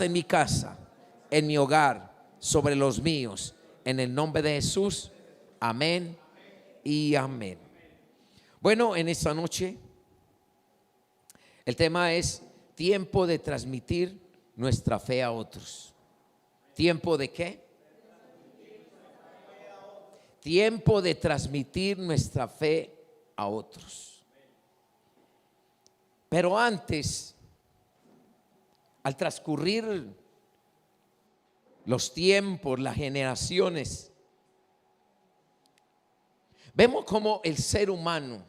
en mi casa, en mi hogar, sobre los míos, en el nombre de Jesús. Amén y amén. Bueno, en esta noche el tema es tiempo de transmitir nuestra fe a otros. ¿Tiempo de qué? Tiempo de transmitir nuestra fe a otros. Pero antes, al transcurrir los tiempos, las generaciones, vemos como el ser humano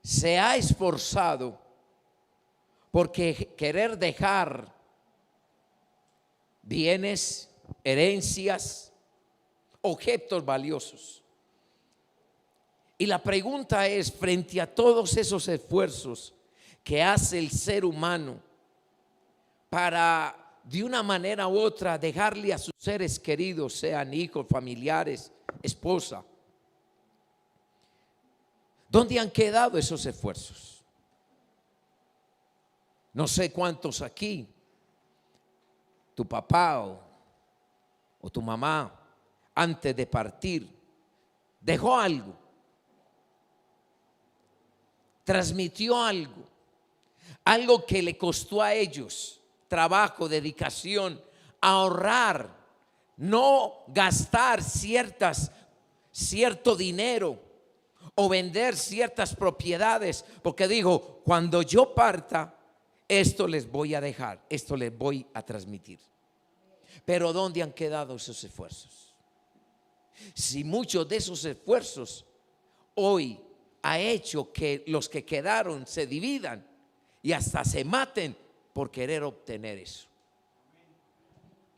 se ha esforzado por querer dejar bienes, herencias, objetos valiosos. Y la pregunta es, frente a todos esos esfuerzos que hace el ser humano para de una manera u otra dejarle a sus seres queridos, sean hijos, familiares, esposa, ¿dónde han quedado esos esfuerzos? No sé cuántos aquí, tu papá o tu mamá, antes de partir, dejó algo, transmitió algo que le costó a ellos trabajo, dedicación, ahorrar, no gastar cierto dinero o vender ciertas propiedades, porque dijo, cuando yo parta, esto les voy a dejar, esto les voy a transmitir. Pero ¿dónde han quedado esos esfuerzos? Si muchos de esos esfuerzos hoy ha hecho que los que quedaron se dividan y hasta se maten por querer obtener eso.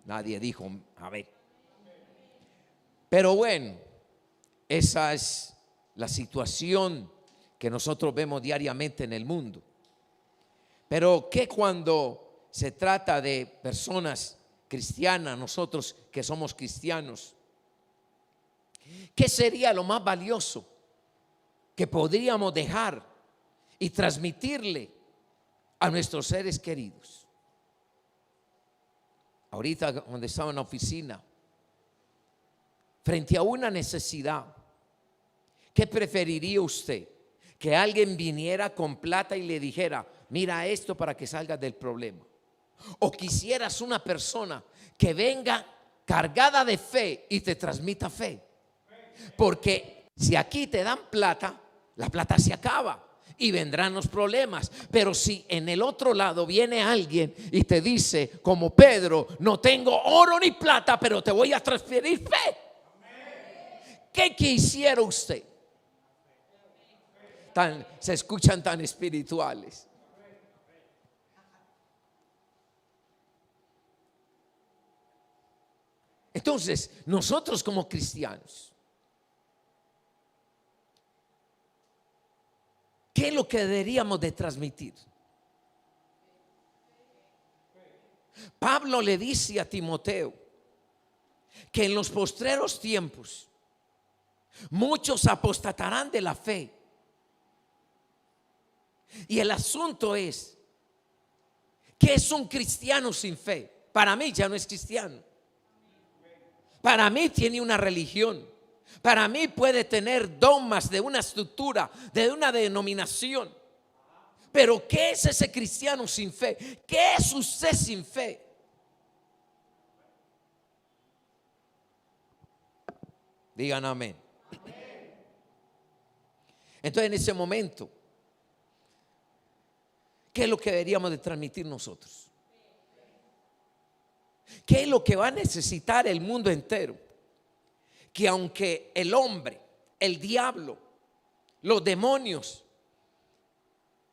Nadie dijo, a ver. Pero bueno, esa es la situación que nosotros vemos diariamente en el mundo. Pero ¿qué cuando se trata de personas cristianas, nosotros que somos cristianos? ¿Qué sería lo más valioso que podríamos dejar y transmitirle a nuestros seres queridos? Ahorita cuando estaba en la oficina, frente a una necesidad, ¿qué preferiría usted? Que alguien viniera con plata y le dijera, mira esto para que salgas del problema. O quisieras una persona que venga cargada de fe y te transmita fe. Porque si aquí te dan plata, la plata se acaba y vendrán los problemas. Pero si en el otro lado viene alguien y te dice, como Pedro, no tengo oro ni plata, pero te voy a transferir fe. ¿Qué quisiera usted? Se escuchan tan espirituales. Entonces, nosotros como cristianos, ¿qué es lo que deberíamos de transmitir? Pablo le dice a Timoteo que en los postreros tiempos muchos apostatarán de la fe. Y el asunto es, ¿qué es un cristiano sin fe? Para mí ya no es cristiano. Para mí tiene una religión. Para mí puede tener dogmas de una estructura, de una denominación. Pero ¿qué es ese cristiano sin fe? ¿Qué es usted sin fe? Digan amén. Entonces en ese momento, ¿qué es lo que deberíamos de transmitir nosotros? ¿Qué es lo que va a necesitar el mundo entero? Que aunque el hombre, el diablo, los demonios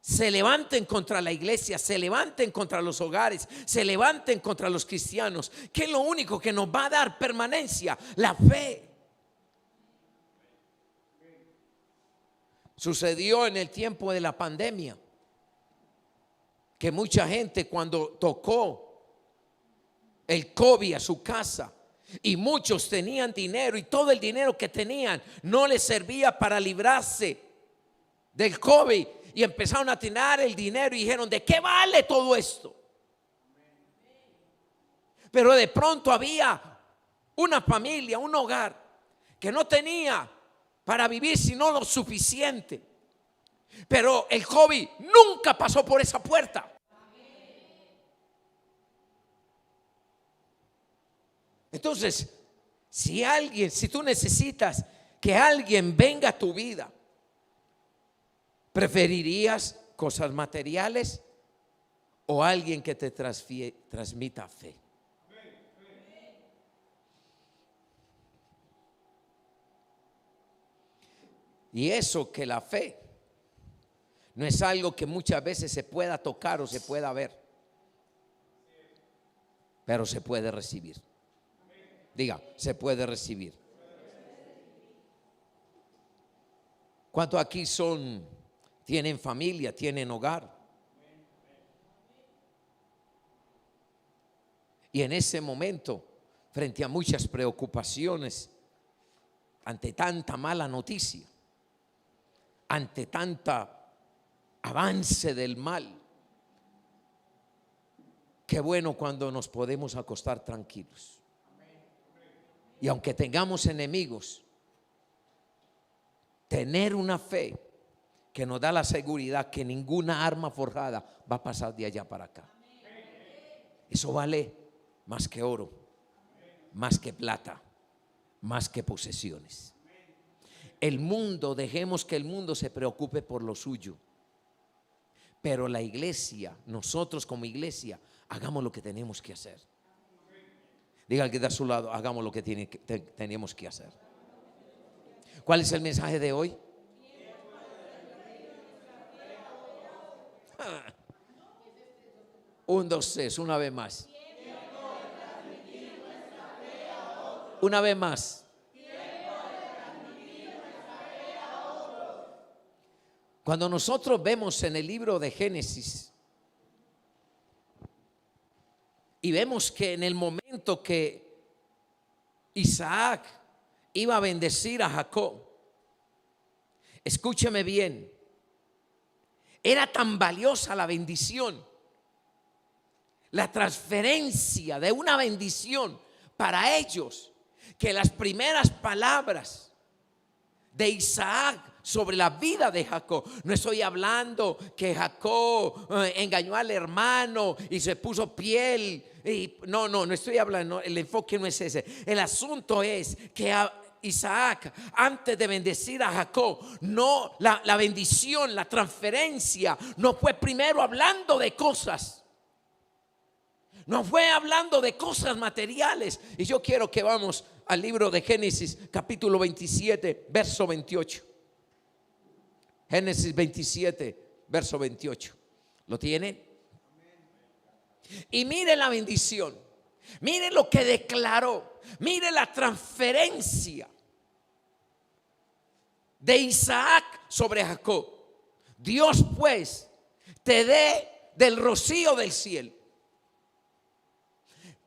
se levanten contra la iglesia, se levanten contra los hogares, se levanten contra los cristianos, ¿qué es lo único que nos va a dar permanencia? La fe. Sucedió en el tiempo de la pandemia que mucha gente, cuando tocó el COVID a su casa, y muchos tenían dinero y todo el dinero que tenían no les servía para librarse del COVID, y empezaron a tirar el dinero y dijeron: ¿de qué vale todo esto? Pero de pronto había una familia, un hogar que no tenía para vivir sino lo suficiente. Pero el joven nunca pasó por esa puerta. Entonces, si tú necesitas que alguien venga a tu vida, ¿preferirías cosas materiales o alguien que te transmita fe? Y eso, que la fe no es algo que muchas veces se pueda tocar o se pueda ver, pero se puede recibir. Diga, se puede recibir. ¿Cuántos aquí tienen familia, tienen hogar? Y en ese momento, frente a muchas preocupaciones, ante tanta mala noticia, ante tanta avance del mal, qué bueno cuando nos podemos acostar tranquilos. Y aunque tengamos enemigos, tener una fe que nos da la seguridad que ninguna arma forjada va a pasar de allá para acá. Eso vale más que oro, más que plata, más que posesiones. El mundo, dejemos que el mundo se preocupe por lo suyo, pero la iglesia, nosotros como iglesia, hagamos lo que tenemos que hacer. Diga al que está a su lado: hagamos lo que tenemos que hacer. ¿Cuál es el mensaje de hoy? 1, 2, 3, una vez más. Una vez más. Cuando nosotros vemos en el libro de Génesis y vemos que en el momento que Isaac iba a bendecir a Jacob, escúcheme bien, era tan valiosa la bendición, la transferencia de una bendición para ellos, que las primeras palabras de Isaac sobre la vida de Jacob, no estoy hablando que Jacob engañó al hermano y se puso piel, no estoy hablando, el enfoque no es ese. El asunto es que Isaac, antes de bendecir a Jacob, no, la bendición, la transferencia no fue primero hablando de cosas, no fue hablando de cosas materiales. Y yo quiero que vamos al libro de Génesis, capítulo 27, verso 28. Génesis 27, verso 28. ¿Lo tienen? Y mire la bendición, mire lo que declaró, mire la transferencia de Isaac sobre Jacob. Dios pues te dé del rocío del cielo.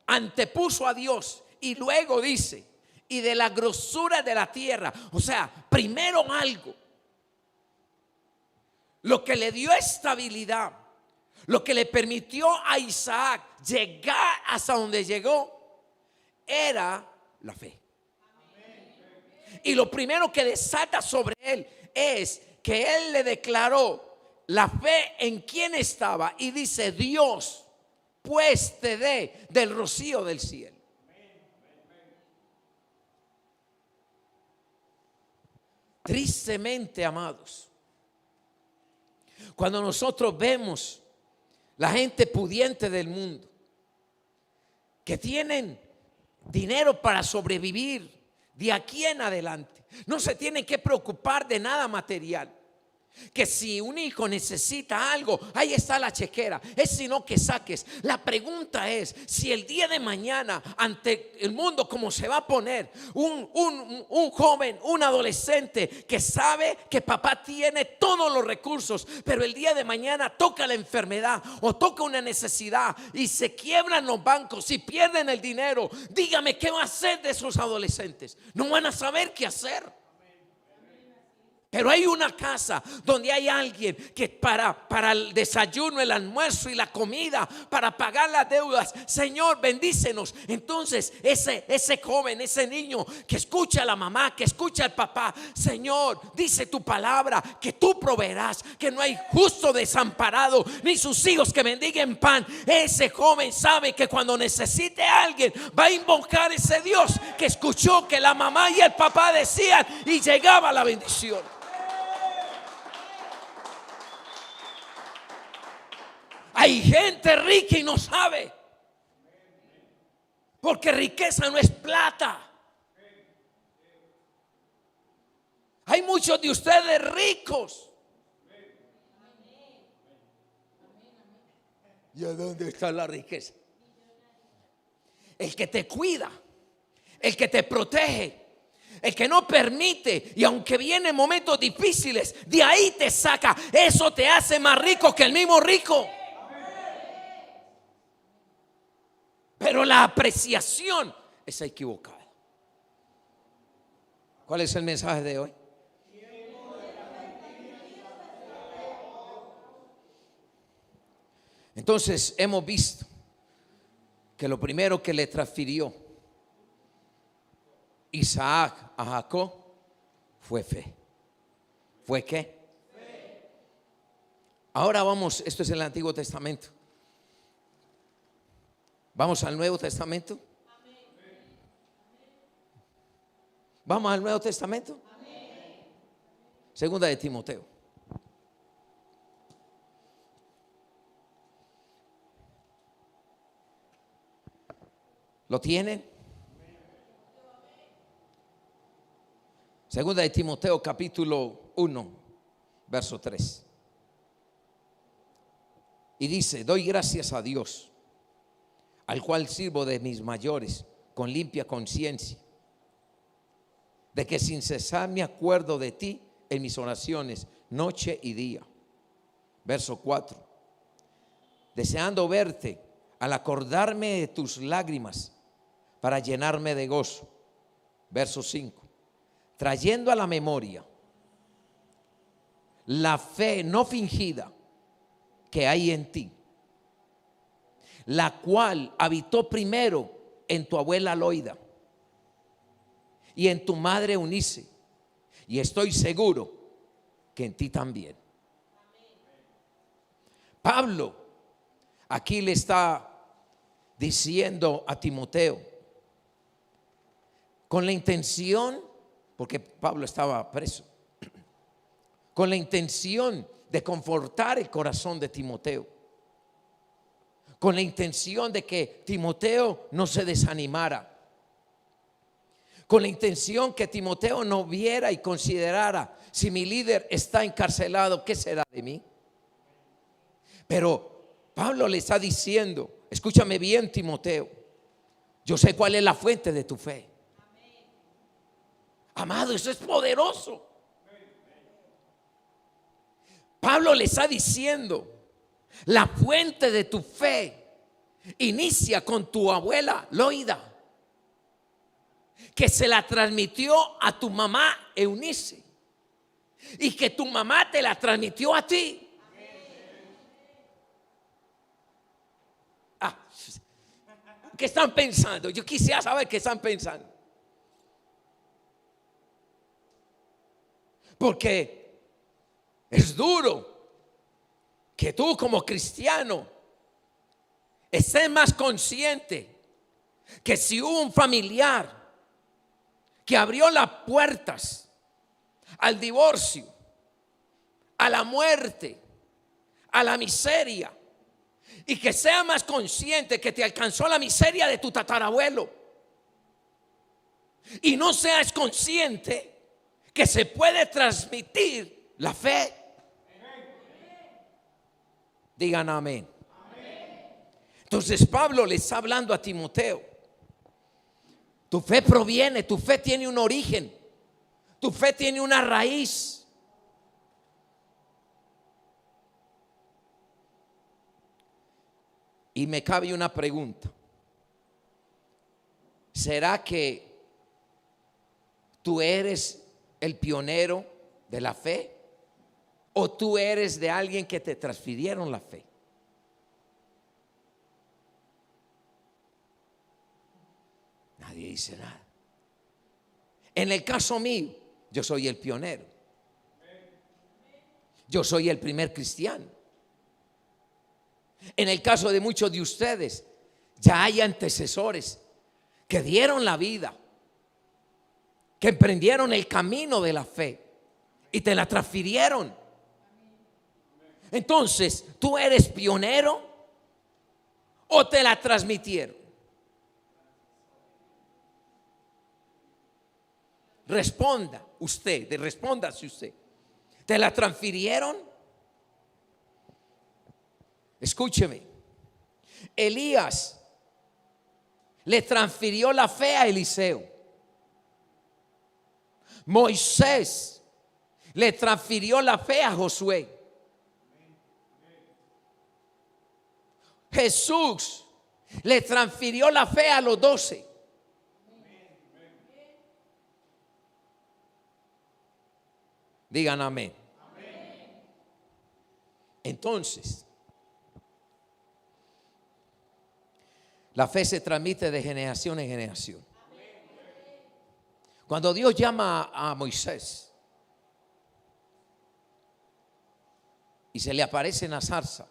Antepuso a Dios y luego dice: y de la grosura de la tierra. O sea, primero algo, lo que le dio estabilidad, lo que le permitió a Isaac llegar hasta donde llegó, era la fe. Y lo primero que desata sobre él es que él le declaró la fe en quien estaba y dice: Dios pues te dé del rocío del cielo. Tristemente, amados, cuando nosotros vemos la gente pudiente del mundo que tienen dinero para sobrevivir de aquí en adelante, no se tienen que preocupar de nada material. Que si un hijo necesita algo, ahí está la chequera, es sino que saques. La pregunta es si el día de mañana, ante el mundo como se va a poner, un joven, un adolescente que sabe que papá tiene todos los recursos, pero el día de mañana toca la enfermedad o toca una necesidad y se quiebran los bancos y pierden el dinero, dígame qué va a hacer de esos adolescentes. No van a saber qué hacer. Pero hay una casa donde hay alguien que para el desayuno, el almuerzo y la comida, para pagar las deudas, Señor, bendícenos. Entonces ese joven, ese niño que escucha a la mamá, que escucha al papá, Señor, dice tu palabra que tú proveerás, que no hay justo desamparado, ni sus hijos que mendiguen pan. Ese joven sabe que cuando necesite a alguien va a invocar a ese Dios que escuchó que la mamá y el papá decían, y llegaba la bendición. Hay gente rica y no sabe, porque riqueza no es plata. Hay muchos de ustedes ricos. ¿Y a dónde está la riqueza? El que te cuida, el que te protege, el que no permite, y aunque vienen momentos difíciles, de ahí te saca. Eso te hace más rico que el mismo rico. Pero la apreciación es equivocada. ¿Cuál es el mensaje de hoy? Entonces hemos visto que lo primero que le transfirió Isaac a Jacob fue fe. ¿Fue qué? Fe. Ahora vamos, esto es el Antiguo Testamento. Vamos al Nuevo Testamento. Vamos al Nuevo Testamento. Segunda de Timoteo. ¿Lo tienen? Segunda de Timoteo capítulo 1, verso 3. Y dice: doy gracias a Dios, al cual sirvo de mis mayores con limpia conciencia, de que sin cesar me acuerdo de ti en mis oraciones noche y día. Verso 4. Deseando verte al acordarme de tus lágrimas para llenarme de gozo. Verso 5. Trayendo a la memoria la fe no fingida que hay en ti, la cual habitó primero en tu abuela Loida y en tu madre Eunice, y estoy seguro que en ti también. Pablo aquí le está diciendo a Timoteo, con la intención, porque Pablo estaba preso, con la intención de confortar el corazón de Timoteo, con la intención de que Timoteo no se desanimara, con la intención que Timoteo no viera y considerara: si mi líder está encarcelado, ¿qué será de mí? Pero Pablo le está diciendo: escúchame bien, Timoteo, yo sé cuál es la fuente de tu fe. Amado, eso es poderoso. Pablo le está diciendo: la fuente de tu fe inicia con tu abuela Loida, que se la transmitió a tu mamá Eunice, y que tu mamá te la transmitió a ti. ¿Qué están pensando? Yo quisiera saber qué están pensando. Porque es duro que tú como cristiano estés más consciente que si hubo un familiar que abrió las puertas al divorcio, a la muerte, a la miseria, y que sea más consciente que te alcanzó la miseria de tu tatarabuelo, y no seas consciente que se puede transmitir la fe. Digan amén. Entonces Pablo le está hablando a Timoteo: tu fe proviene, tu fe tiene un origen, tu fe tiene una raíz. Y me cabe una pregunta: ¿será que tú eres el pionero de la fe o tú eres de alguien que te transfirieron la fe? Nadie dice nada. En el caso mío, yo soy el pionero. Yo soy el primer cristiano. En el caso de muchos de ustedes, ya hay antecesores que dieron la vida, que emprendieron el camino de la fe y te la transfirieron. Entonces, ¿tú eres pionero o te la transmitieron? Respóndase usted. ¿Te la transfirieron? Escúcheme. Elías le transfirió la fe a Eliseo. Moisés le transfirió la fe a Josué. Jesús le transfirió la fe a los 12. Digan amén. Entonces, la fe se transmite de generación en generación. Cuando Dios llama a Moisés y se le aparece en la zarza,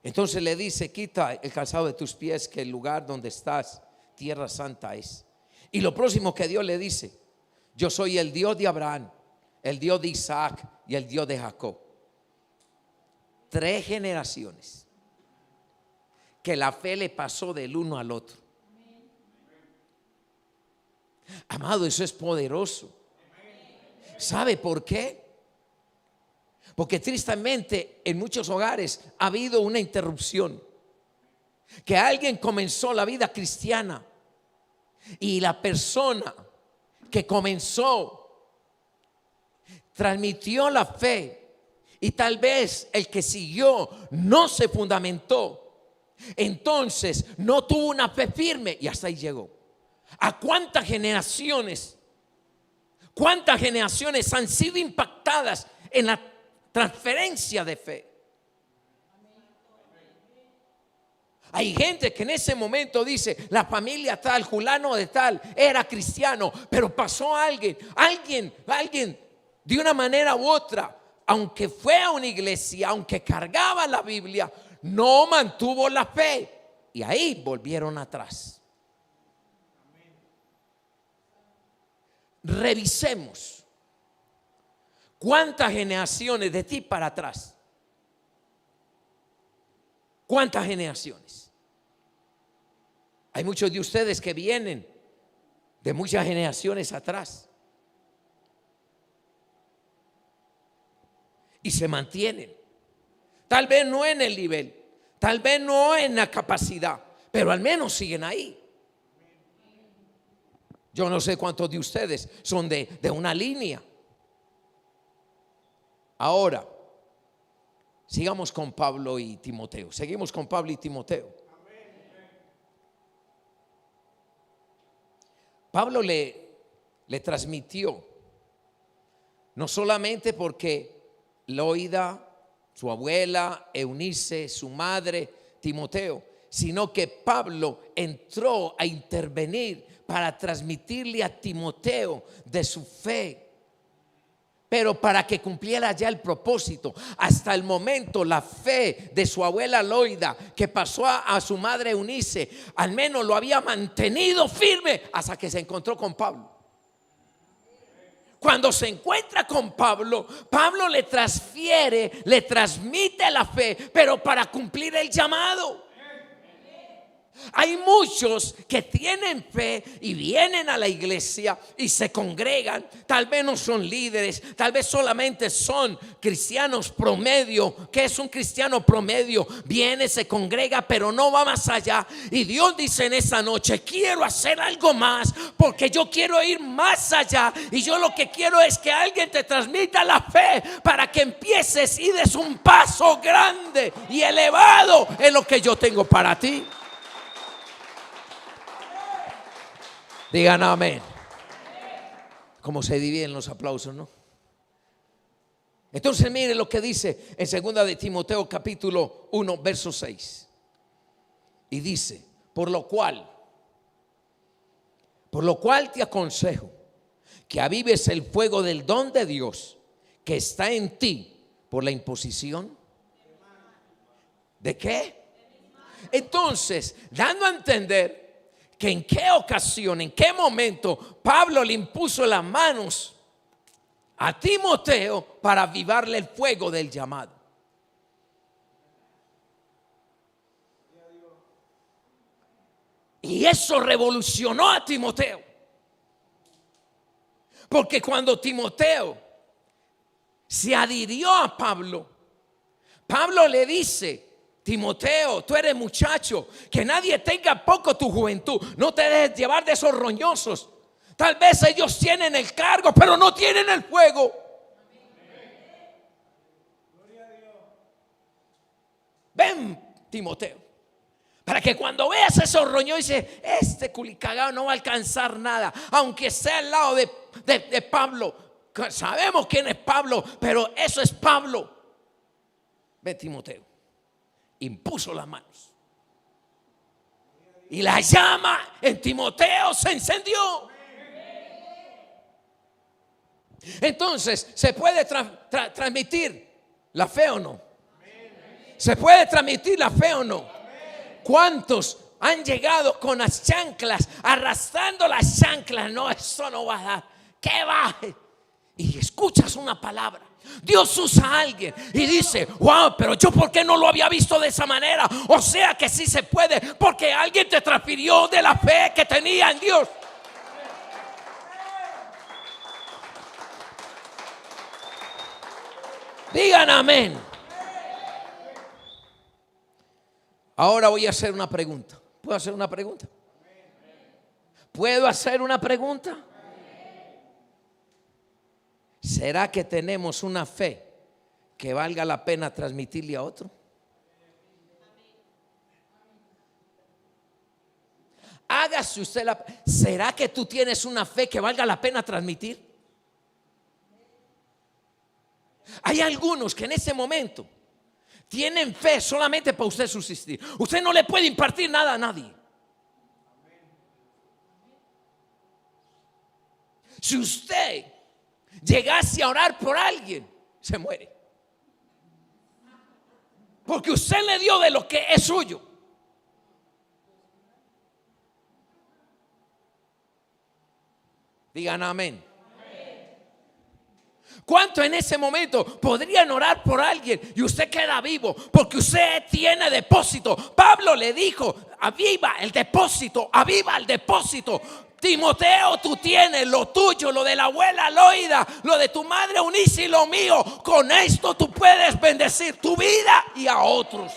entonces le dice: quita el calzado de tus pies, que el lugar donde estás, tierra santa es. Y lo próximo que Dios le dice: yo soy el Dios de Abraham, el Dios de Isaac y el Dios de Jacob. 3 generaciones que la fe le pasó del uno al otro. Amado, eso es poderoso. ¿Sabe por qué? Porque tristemente en muchos hogares ha habido una interrupción. Que alguien comenzó la vida cristiana y la persona que comenzó transmitió la fe, y tal vez el que siguió no se fundamentó, entonces no tuvo una fe firme y hasta ahí llegó. ¿A cuántas generaciones han sido impactadas en la transferencia de fe? Hay gente que en ese momento dice: la familia tal, fulano de tal era cristiano, pero pasó alguien de una manera u otra, aunque fue a una iglesia, aunque cargaba la Biblia, no mantuvo la fe y ahí volvieron atrás. Revisemos cuántas generaciones de ti para atrás. ¿Cuántas generaciones? Hay muchos de ustedes que vienen de muchas generaciones atrás y se mantienen. Tal vez no en el nivel, tal vez no en la capacidad, pero al menos siguen ahí. Yo no sé cuántos de ustedes son de una línea. Ahora, sigamos con Pablo y Timoteo. Seguimos con Pablo y Timoteo. Pablo le transmitió, no solamente porque Loida, su abuela, Eunice, su madre, Timoteo, sino que Pablo entró a intervenir para transmitirle a Timoteo de su fe, pero para que cumpliera ya el propósito. Hasta el momento la fe de su abuela Loida, que pasó a su madre Eunice, al menos lo había mantenido firme hasta que se encontró con Pablo. Cuando se encuentra con Pablo, Pablo le transmite la fe, pero para cumplir el llamado. Hay muchos que tienen fe y vienen a la iglesia y se congregan. Tal vez no son líderes, tal vez solamente son cristianos promedio. ¿Qué es un cristiano promedio? Viene, se congrega, pero no va más allá. Y Dios dice en esa noche: quiero hacer algo más, porque yo quiero ir más allá. Y yo lo que quiero es que alguien te transmita la fe para que empieces y des un paso grande y elevado en lo que yo tengo para ti. Digan amén. Como se dividen los aplausos, ¿no? Entonces mire lo que dice en 2 de Timoteo capítulo 1 verso 6. Y dice, por lo cual te aconsejo que avives el fuego del don de Dios que está en ti por la imposición. ¿De qué? Entonces, dando a entender que en qué ocasión, en qué momento Pablo le impuso las manos a Timoteo para avivarle el fuego del llamado. Y eso revolucionó a Timoteo. Porque cuando Timoteo se adhirió a Pablo, Pablo le dice: Timoteo, tú eres muchacho, que nadie tenga poco tu juventud, no te dejes llevar de esos roñosos. Tal vez ellos tienen el cargo, pero no tienen el fuego. Ven, Timoteo, para que cuando veas esos roñosos, dice: este culicagado no va a alcanzar nada, aunque sea al lado de Pablo. Sabemos quién es Pablo, pero eso es Pablo. Ven, Timoteo. Impuso las manos y la llama en Timoteo se encendió. Entonces, ¿se puede transmitir la fe o no? ¿Se puede transmitir la fe o no? ¿Cuántos han llegado con las chanclas, arrastrando las chanclas? No, eso no va a dar. ¿Qué va? Y escuchas una palabra. Dios usa a alguien y dice: wow, pero yo por qué no lo había visto de esa manera. O sea que sí se puede, porque alguien te transfirió de la fe que tenía en Dios. Digan amén. Ahora voy a hacer una pregunta. ¿Puedo hacer una pregunta? ¿Puedo hacer una pregunta? ¿Será que tenemos una fe que valga la pena transmitirle a otro? Hágase usted la... ¿Será que tú tienes una fe que valga la pena transmitir? Hay algunos que en ese momento tienen fe solamente para usted subsistir. Usted no le puede impartir nada a nadie. Si usted llegase a orar por alguien, se muere, porque usted le dio de lo que es suyo. Digan amén. ¿Cuánto en ese momento podrían orar por alguien y usted queda vivo? Porque usted tiene depósito. Pablo le dijo: aviva el depósito, aviva el depósito. Timoteo, tú tienes lo tuyo, lo de la abuela Loida, lo de tu madre Eunice y lo mío. Con esto tú puedes bendecir tu vida y a otros.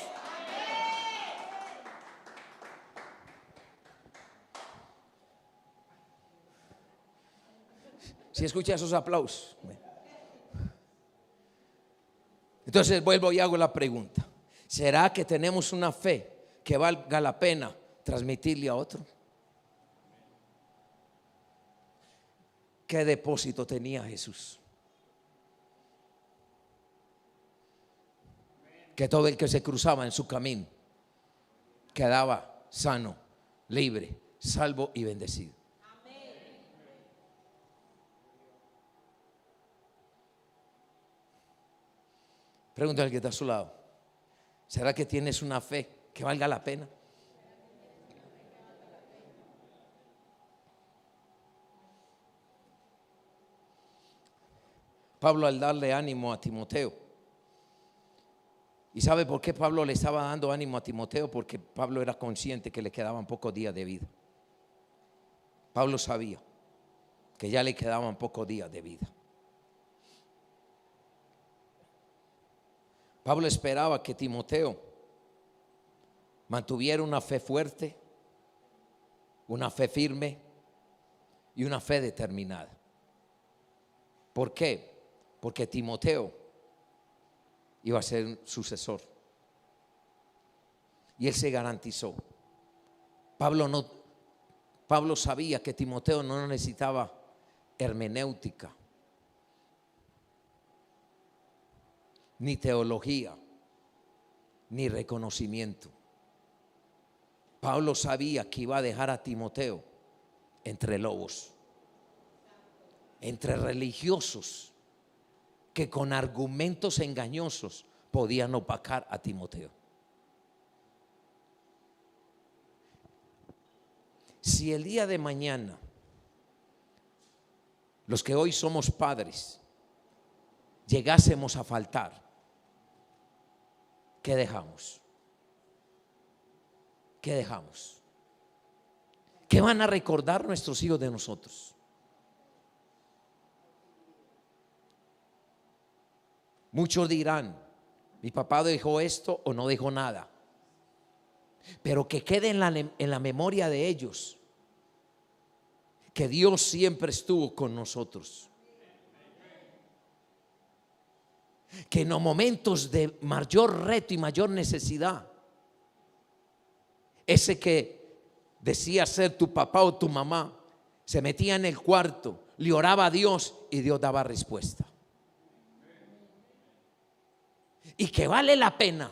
Si escucha esos aplausos. Entonces vuelvo y hago la pregunta: ¿será que tenemos una fe que valga la pena transmitirle a otro? ¿Qué depósito tenía Jesús? Que todo el que se cruzaba en su camino quedaba sano, libre, salvo y bendecido. Pregúntale al que está a su lado: ¿será que tienes una fe que valga la pena? Pablo, al darle ánimo a Timoteo, ¿y sabe por qué Pablo le estaba dando ánimo a Timoteo? Porque Pablo era consciente que le quedaban pocos días de vida. Pablo sabía que ya le quedaban pocos días de vida. Pablo esperaba que Timoteo mantuviera una fe fuerte, una fe firme y una fe determinada. ¿Por qué? Porque Timoteo iba a ser sucesor. Y él se garantizó. Pablo sabía que Timoteo no necesitaba hermenéutica, ni teología, ni reconocimiento. Pablo sabía que iba a dejar a Timoteo entre lobos, entre religiosos que con argumentos engañosos podían opacar a Timoteo. Si el día de mañana los que hoy somos padres llegásemos a faltar, ¿qué dejamos? ¿Qué dejamos? ¿Qué van a recordar nuestros hijos de nosotros? Muchos dirán, mi papá dejó esto o no dejó nada, pero que quede en la memoria de ellos que Dios siempre estuvo con nosotros, que en los momentos de mayor reto y mayor necesidad, ese que decía ser tu papá o tu mamá se metía en el cuarto, le oraba a Dios y Dios daba respuesta. Y que vale la pena,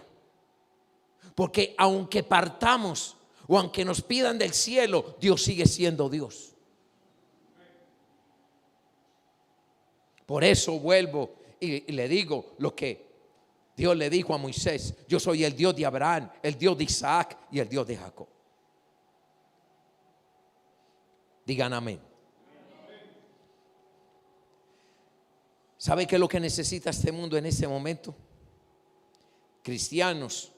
porque aunque partamos o aunque nos pidan del cielo, Dios sigue siendo Dios. Por eso vuelvo y le digo lo que Dios le dijo a Moisés: yo soy el Dios de Abraham, el Dios de Isaac y el Dios de Jacob. Digan amén. ¿Sabe qué es lo que necesita este mundo en este momento? Cristianos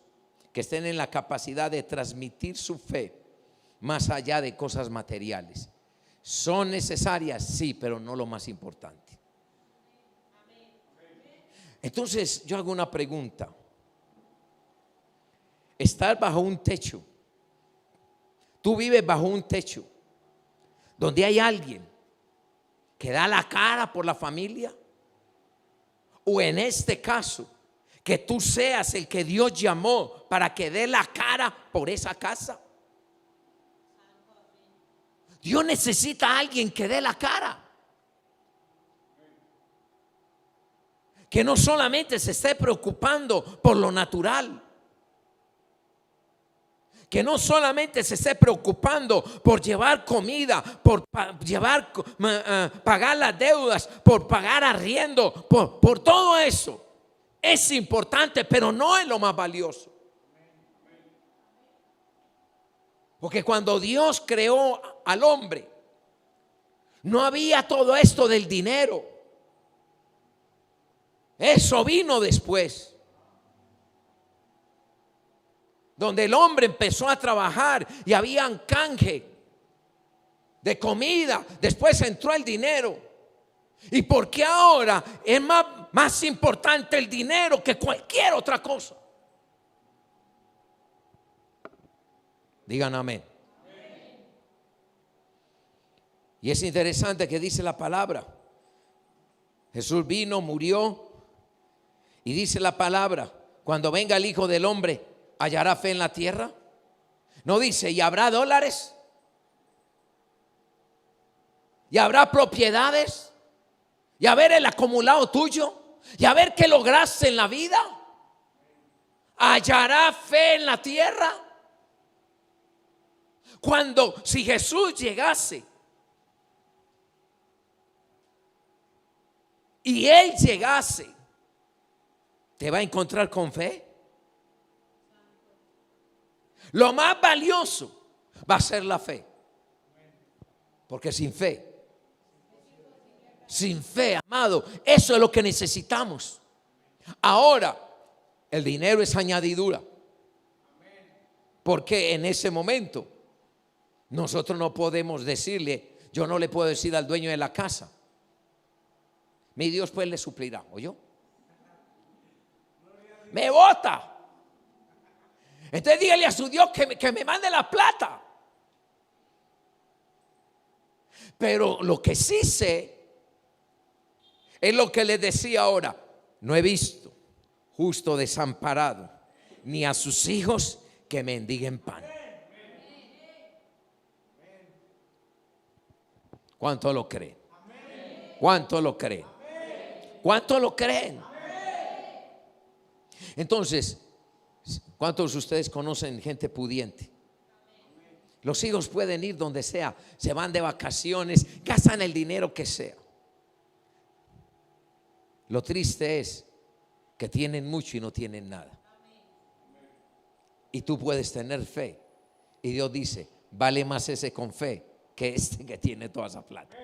que estén en la capacidad de transmitir su fe más allá de cosas materiales. Son necesarias, sí, pero no lo más importante. Entonces yo hago una pregunta. Estar bajo un techo, tú vives bajo un techo donde hay alguien que da la cara por la familia, o en este caso que tú seas el que Dios llamó para que dé la cara por esa casa. Dios necesita a alguien que dé la cara, que no solamente se esté preocupando por lo natural, que no solamente se esté preocupando por llevar comida, por pagar las deudas, por pagar arriendo, por todo eso. Es importante, pero no es lo más valioso. Porque cuando Dios creó al hombre, no había todo esto del dinero. Eso vino después, donde el hombre empezó a trabajar y había canje de comida. Después entró el dinero. ¿Y por qué ahora es más importante el dinero que cualquier otra cosa? Digan amén. Y es interesante que dice la palabra. Jesús vino, murió, y dice la palabra: cuando venga el Hijo del Hombre, ¿hallará fe en la tierra? No dice, ¿y habrá dólares? ¿Y habrá propiedades? ¿Y haber el acumulado tuyo? ¿Y haber que lograste en la vida? ¿Hallará fe en la tierra? Si Jesús llegase y Él llegase, ¿te va a encontrar con fe? Lo más valioso va a ser la fe, porque sin fe, amado, eso es lo que necesitamos. Ahora, el dinero es añadidura, porque en ese momento nosotros no podemos decirle, yo no le puedo decir al dueño de la casa, mi Dios pues le suplirá, ¿oyó? Me bota. Entonces dígale a su Dios que me mande la plata. Pero lo que sí sé es lo que les decía ahora: no he visto justo desamparado, ni a sus hijos que mendiguen pan. ¿Cuánto lo creen? ¿Cuánto lo creen? ¿Cuánto lo creen? Entonces, ¿cuántos de ustedes conocen gente pudiente? Los hijos pueden ir donde sea, se van de vacaciones, gastan el dinero que sea. Lo triste es que tienen mucho y no tienen nada. Y tú puedes tener fe. Y Dios dice, vale más ese con fe que este que tiene toda esa plata.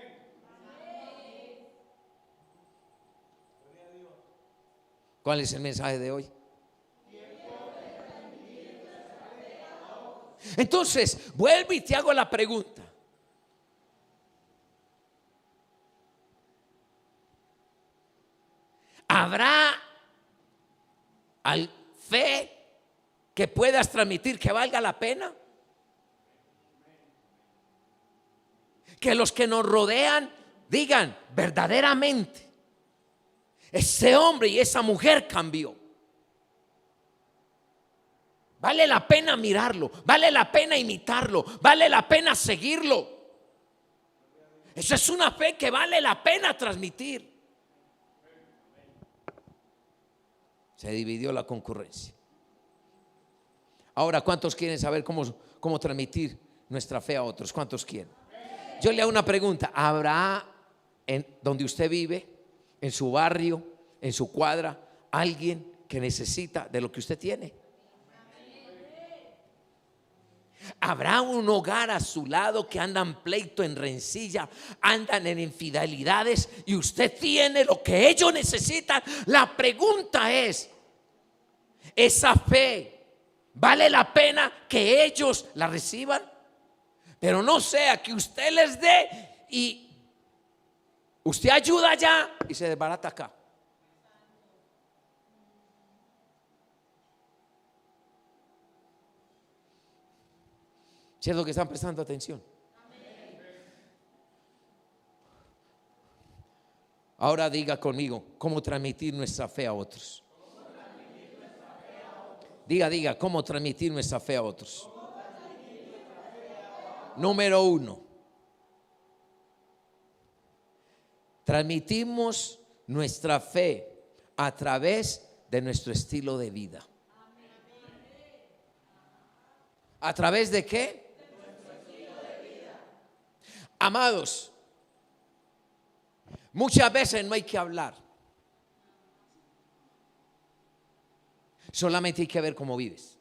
¿Cuál es el mensaje de hoy? Entonces, vuelvo y te hago la pregunta. ¿Habrá fe que puedas transmitir que valga la pena? Que los que nos rodean digan verdaderamente, ese hombre y esa mujer cambió. Vale la pena mirarlo, vale la pena imitarlo, vale la pena seguirlo. Esa es una fe que vale la pena transmitir. Se dividió la concurrencia. Ahora, ¿cuántos quieren saber cómo transmitir nuestra fe a otros? ¿Cuántos quieren? Yo le hago una pregunta. ¿Habrá donde usted vive, en su barrio, en su cuadra, alguien que necesita de lo que usted tiene? ¿Habrá un hogar a su lado que andan pleito, en rencilla, andan en infidelidades y usted tiene lo que ellos necesitan? La pregunta es, ¿esa fe vale la pena que ellos la reciban? Pero no sea que usted les dé y usted ayuda allá y se desbarata acá. ¿Cierto que están prestando atención? Ahora diga conmigo, ¿cómo transmitir nuestra fe a otros? Diga, ¿cómo transmitir nuestra fe a otros? Número 1. Transmitimos nuestra fe a través de nuestro estilo de vida. ¿A través de qué? Amados, muchas veces no hay que hablar. Solamente hay que ver cómo vives.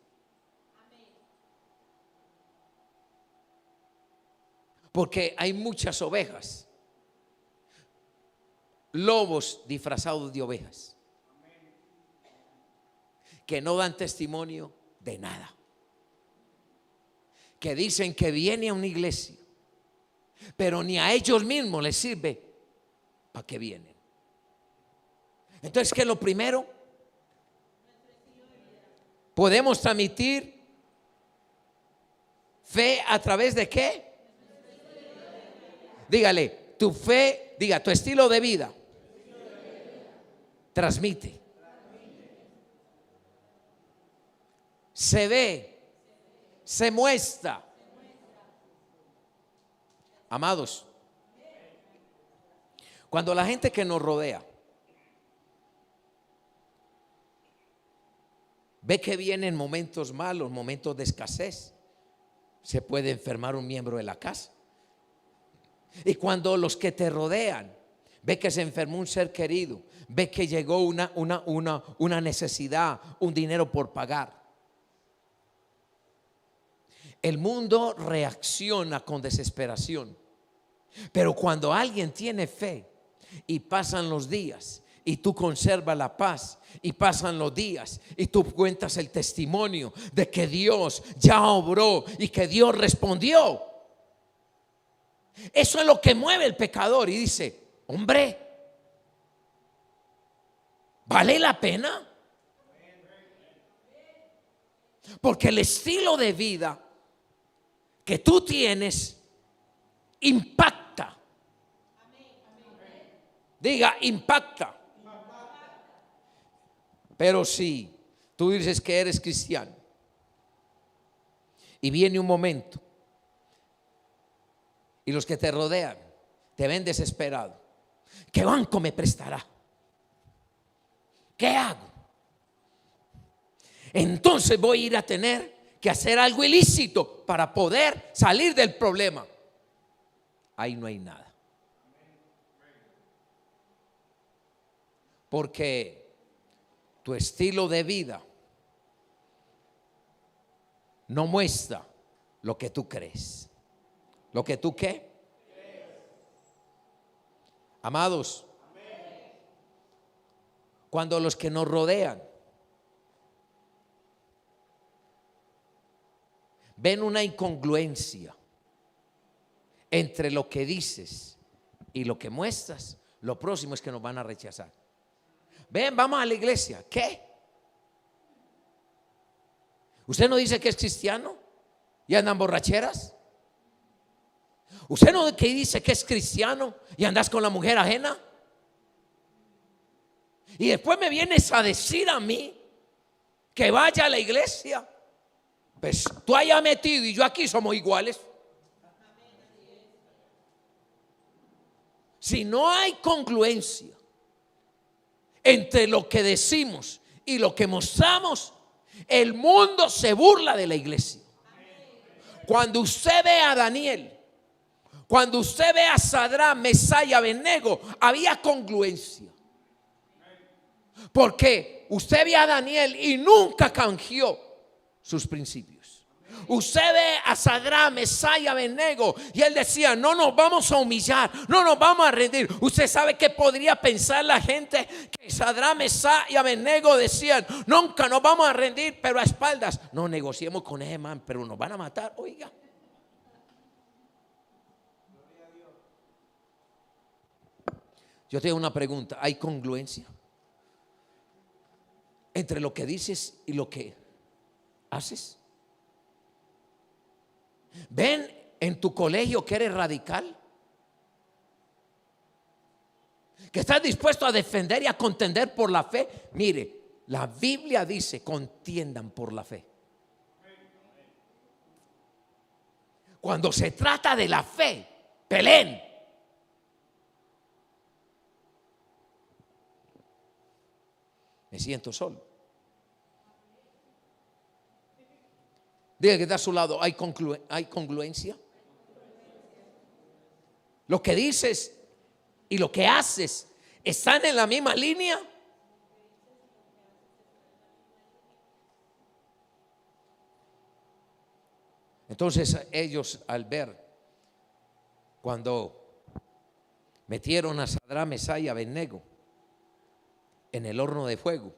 Porque hay muchas ovejas, lobos disfrazados de ovejas, que no dan testimonio de nada, que dicen que viene a una iglesia, pero ni a ellos mismos les sirve para que vienen. Entonces, ¿qué es lo primero? Podemos transmitir fe a través de qué? Dígale, tu fe, diga, tu estilo de vida transmite. Se ve, se muestra. Amados, cuando la gente que nos rodea ve que vienen momentos malos, momentos de escasez, se puede enfermar un miembro de la casa. Y cuando los que te rodean ve que se enfermó un ser querido, ve que llegó una necesidad, un dinero por pagar, el mundo reacciona con desesperación. Pero cuando alguien tiene fe y pasan los días y tú conservas la paz, y pasan los días y tú cuentas el testimonio de que Dios ya obró y que Dios respondió, eso es lo que mueve el pecador y dice, hombre, ¿vale la pena? Porque el estilo de vida que tú tienes impacta. Diga, impacta. Pero si tú dices que eres cristiano y viene un momento y los que te rodean te ven desesperado, ¿Qué banco me prestará? ¿Qué hago? Entonces voy a ir a tener que hacer algo ilícito para poder salir del problema. Ahí no hay nada. Porque tu estilo de vida no muestra lo que tú crees. ¿Lo que tú qué? Amados, cuando los que nos rodean ven una incongruencia entre lo que dices y lo que muestras, lo próximo es que nos van a rechazar. Ven, vamos a la iglesia. ¿Qué? ¿Usted no dice que es cristiano y andan borracheras? ¿Usted no que dice que es cristiano y andas con la mujer ajena? Y después me vienes a decir a mí que vaya a la iglesia. Pues tú allá metido y yo aquí somos iguales. Si no hay congruencia entre lo que decimos y lo que mostramos, el mundo se burla de la iglesia. Cuando usted ve a Daniel, cuando usted ve a Sadrach, Mesach y Abednego, había congruencia. Porque usted ve a Daniel y nunca canjeó sus principios. Usted ve a Sadrach, Mesach y Abednego y él decía: no nos vamos a humillar, no nos vamos a rendir. Usted sabe que podría pensar la gente que Sadrach, Mesach y Abednego decían: nunca nos vamos a rendir, pero a espaldas no negociemos con ese man, pero nos van a matar. Oiga, yo tengo una pregunta: ¿hay congruencia entre lo que dices y lo que haces? ¿Ven en tu colegio que eres radical? ¿Que estás dispuesto a defender y a contender por la fe? Mire, la Biblia dice: contiendan por la fe. Cuando se trata de la fe, peleen. Me siento solo. Diga que está a su lado: ¿hay congruencia? Lo que dices y lo que haces están en la misma línea. Entonces ellos, al ver cuando metieron a Sadrach, Mesach y Abednego en el horno de fuego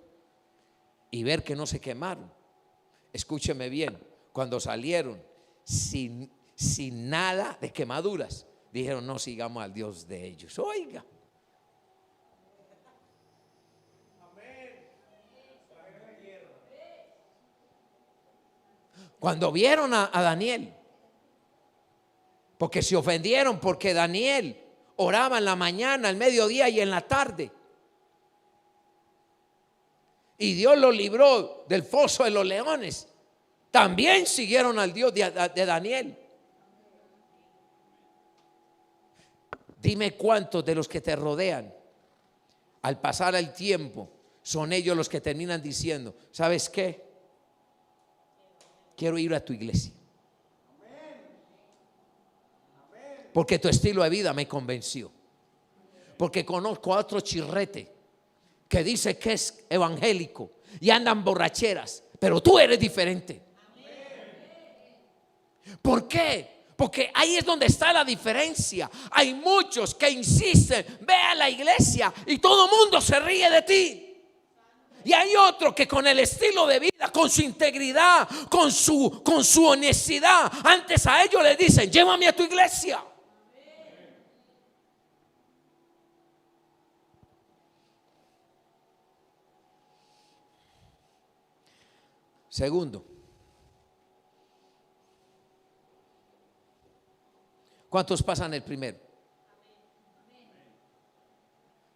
y ver que no se quemaron, escúcheme bien, cuando salieron sin nada de quemaduras, dijeron: no sigamos al Dios de ellos. Oiga, cuando vieron a Daniel, porque se ofendieron porque Daniel oraba en la mañana, al mediodía y en la tarde, y Dios lo libró del foso de los leones, también siguieron al Dios de Daniel. Dime cuántos de los que te rodean, al pasar el tiempo, son ellos los que terminan diciendo: ¿sabes qué? Quiero ir a tu iglesia, porque tu estilo de vida me convenció. Porque conozco a otro chirrete que dice que es evangélico y andan borracheras, pero tú eres diferente. ¿Por qué? Porque ahí es donde está la diferencia. Hay muchos que insisten: ve a la iglesia y todo el mundo se ríe de ti. Y hay otro que con el estilo de vida, con su integridad, con su honestidad, antes a ellos les dicen: llévame a tu iglesia. Segundo, ¿cuántos pasan el primero?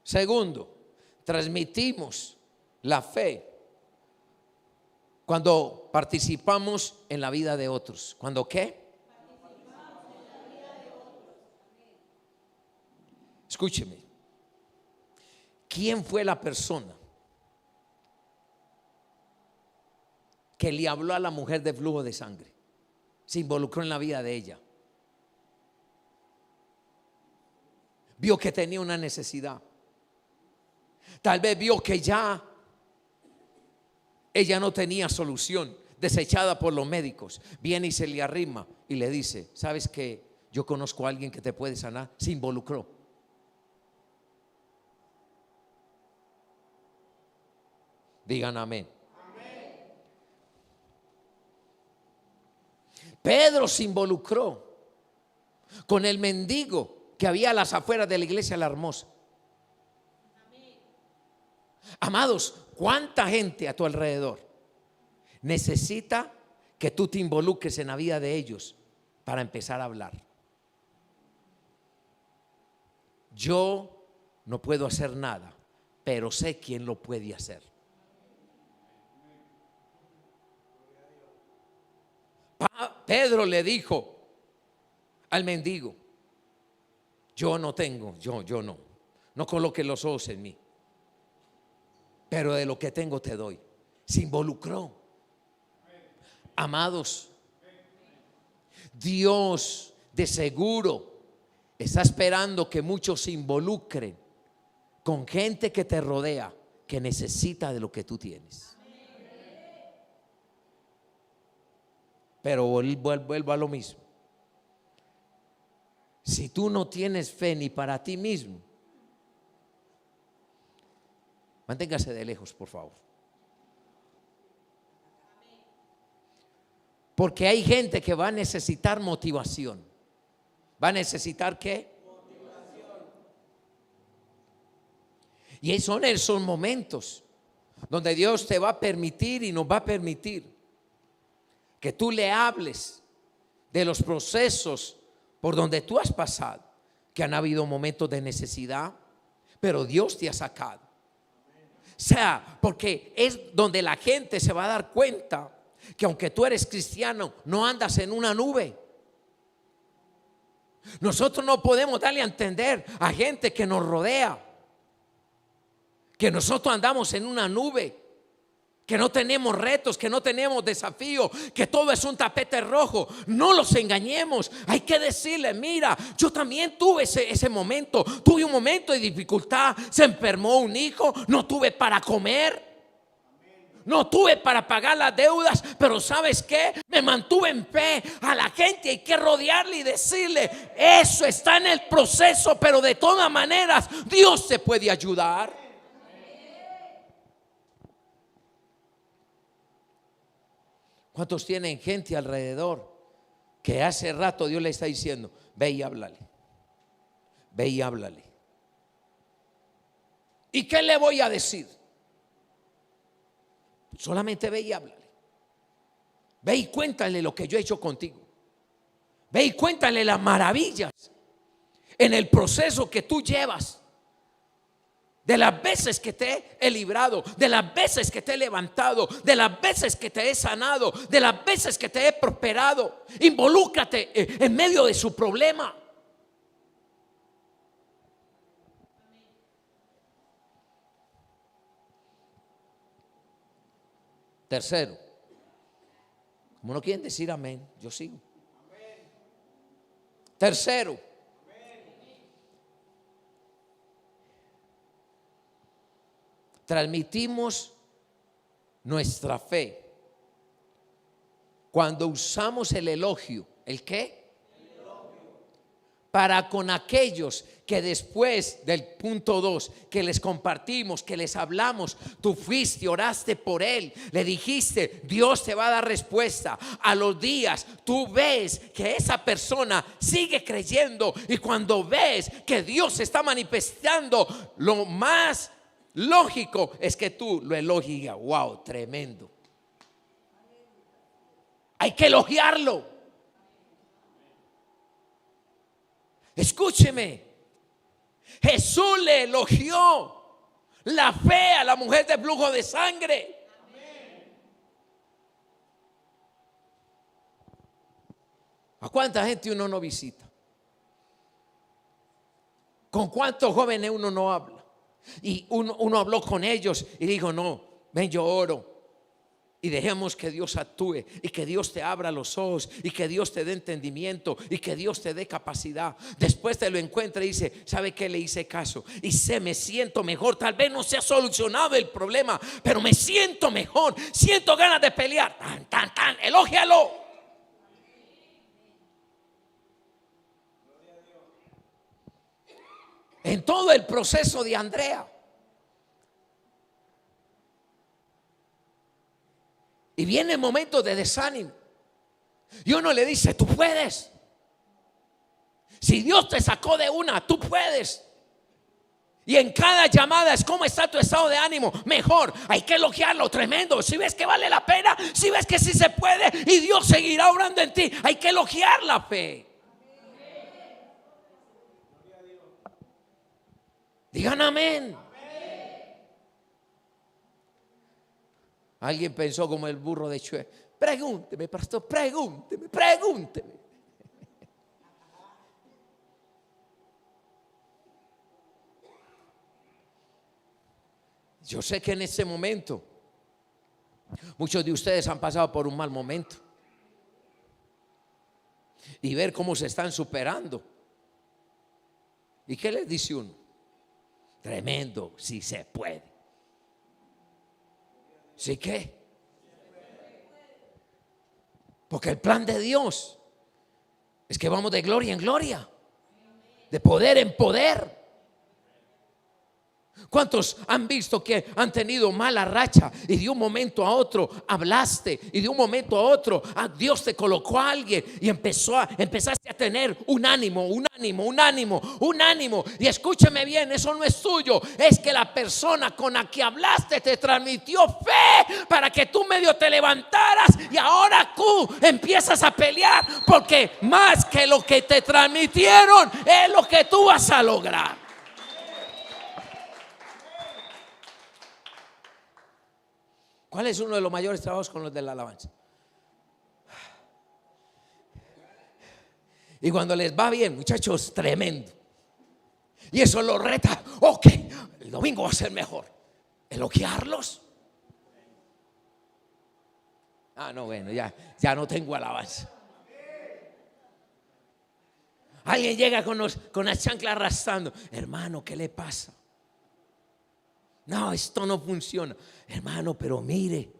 Segundo, transmitimos la fe cuando participamos en la vida de otros. ¿Cuándo qué? Escúcheme. ¿quién fue la persona que le habló a la mujer de flujo de sangre? Se involucró en la vida de ella. Vio que tenía una necesidad. Tal vez vio que ya ella no tenía solución, desechada por los médicos. Viene y se le arrima y le dice: ¿sabes qué? Yo conozco a alguien que te puede sanar. Se involucró. Digan amén. Pedro se involucró con el mendigo que había a las afueras de la iglesia La Hermosa. Amados, ¿cuánta gente a tu alrededor necesita que tú te involucres en la vida de ellos para empezar a hablar? Yo no puedo hacer nada, pero sé quién lo puede hacer. Pedro le dijo al mendigo: yo no tengo, yo no coloques los ojos en mí, pero de lo que tengo te doy. Se involucró. Amados, Dios de seguro está esperando que muchos se involucren con gente que te rodea, que necesita de lo que tú tienes. Pero vuelvo a lo mismo. Si tú no tienes fe ni para ti mismo, manténgase de lejos, por favor. Porque hay gente que va a necesitar motivación. ¿Va a necesitar qué? Motivación. Y son esos momentos donde Dios te va a permitir y nos va a permitir que tú le hables de los procesos por donde tú has pasado, que han habido momentos de necesidad, pero Dios te ha sacado. O sea, porque es donde la gente se va a dar cuenta que aunque tú eres cristiano, no andas en una nube. Nosotros no podemos darle a entender a gente que nos rodea que nosotros andamos en una nube, que no tenemos retos, que no tenemos desafíos, que todo es un tapete rojo. No los engañemos. Hay que decirle: mira, yo también tuve ese momento. Tuve un momento de dificultad. Se enfermó un hijo, no tuve para comer, no tuve para pagar las deudas, pero ¿sabes qué? Me mantuve en fe. A la gente hay que rodearle y decirle: eso está en el proceso, pero de todas maneras Dios te puede ayudar. ¿Cuántos tienen gente alrededor que hace rato Dios le está diciendo: ve y háblale, ve y háblale? ¿Y qué le voy a decir? Solamente ve y háblale. Ve y cuéntale lo que yo he hecho contigo. Ve y cuéntale las maravillas en el proceso que tú llevas, de las veces que te he librado, de las veces que te he levantado, de las veces que te he sanado, de las veces que te he prosperado. Involúcrate en medio de su problema. Tercero, como no quieren decir amén, yo sigo. Tercero, transmitimos nuestra fe cuando usamos el elogio. ¿El qué? El elogio. Para con aquellos que después del punto 2, que les compartimos, que les hablamos, tú fuiste, oraste por él, le dijiste: Dios te va a dar respuesta. A los días tú ves que esa persona sigue creyendo, y cuando ves que Dios se está manifestando, lo más lógico es que tú lo elogies. Wow, tremendo. Hay que elogiarlo. Escúcheme, Jesús le elogió la fe a la mujer de flujo de sangre. ¿A cuánta gente uno no visita? ¿Con cuántos jóvenes uno no habla? Y uno habló con ellos y dijo: no, ven, yo oro. Y dejemos que Dios actúe y que Dios te abra los ojos y que Dios te dé entendimiento y que Dios te dé capacidad. Después te lo encuentra y dice: ¿sabe qué? Le hice caso y me siento mejor. Tal vez no se ha solucionado el problema, pero me siento mejor. Siento ganas de pelear. Tan, elógialo. En todo el proceso de Andrea, y viene momentos de desánimo, y uno le dice: tú puedes. Si Dios te sacó de una, tú puedes. Y en cada llamada es: ¿cómo está tu estado de ánimo? Mejor. Hay que elogiarlo, tremendo. Si ves que vale la pena, si ves que sí se puede, y Dios seguirá obrando en ti, hay que elogiar la fe. Digan amén. Alguien pensó como el burro de Chue: pregúnteme, pastor, pregúnteme. Yo sé que en ese momento muchos de ustedes han pasado por un mal momento, y ver cómo se están superando. ¿Y qué les dice uno? Tremendo, si se puede. ¿Sí qué? Porque el plan de Dios es que vamos de gloria en gloria, de poder en poder. ¿Cuántos han visto que han tenido mala racha y de un momento a otro hablaste, y de un momento a otro Dios te colocó a alguien y empezaste a tener un ánimo? Y escúcheme bien, eso no es tuyo, es que la persona con la que hablaste te transmitió fe para que tú medio te levantaras, y ahora tú empiezas a pelear, porque más que lo que te transmitieron es lo que tú vas a lograr. ¿Cuál es uno de los mayores trabajos con los de la alabanza? Y cuando les va bien, muchachos, tremendo. Y eso los reta. Ok, el domingo va a ser mejor. Elogiarlos. No, bueno, ya no tengo alabanza. Alguien llega con las chanclas arrastrando. Hermano, ¿qué le pasa? No, esto no funciona. Hermano, pero mire,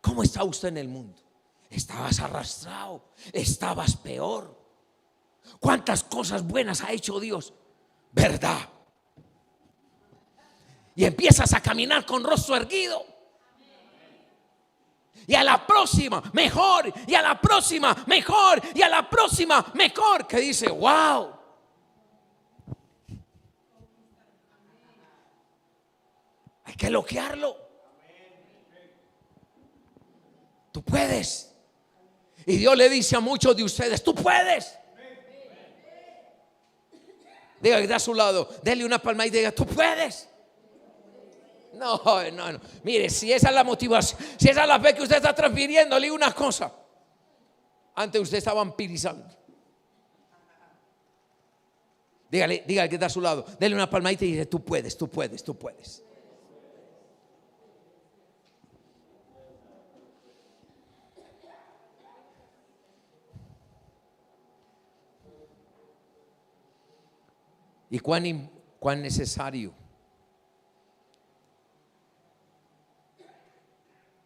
¿cómo está usted en el mundo? Estabas arrastrado, estabas peor. ¿Cuántas cosas buenas ha hecho Dios? ¿Verdad? Y empiezas a caminar con rostro erguido. Y a la próxima, mejor. Y a la próxima, mejor. Y a la próxima, mejor. Que dice: wow. Hay que elogiarlo. Tú puedes. Y Dios le dice a muchos de ustedes: tú puedes. Diga que está a su lado, dele una palma y diga: tú puedes. No. Mire, si esa es la motivación, si esa es la fe que usted está transfiriendo, le digo una cosa: antes usted estaba vampirizando. Dígale que está a su lado, dele una palmadita y dice: tú puedes. Y cuán necesario,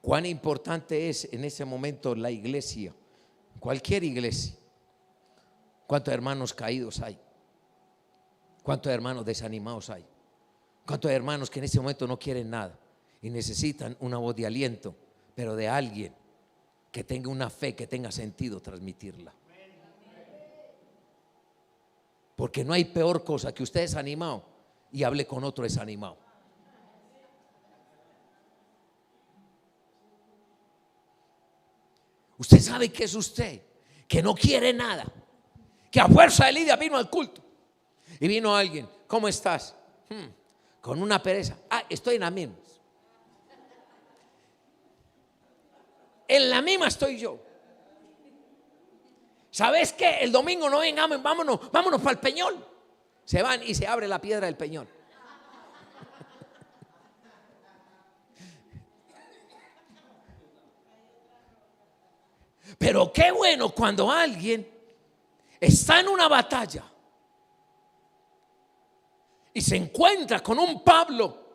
cuán importante es en ese momento la iglesia, cualquier iglesia. Cuántos hermanos caídos hay, cuántos hermanos desanimados hay, cuántos hermanos que en ese momento no quieren nada y necesitan una voz de aliento, pero de alguien que tenga una fe, que tenga sentido transmitirla. Porque no hay peor cosa que usted desanimado y hable con otro desanimado. Usted sabe que es usted, que no quiere nada, que a fuerza de Lidia vino al culto y vino alguien: ¿cómo estás? Con una pereza. Estoy en la misma. En la misma estoy yo. ¿Sabes qué? El domingo no vengamos, vámonos para el Peñol. Se van y se abre la piedra del Peñol. Pero qué bueno cuando alguien está en una batalla y se encuentra con un Pablo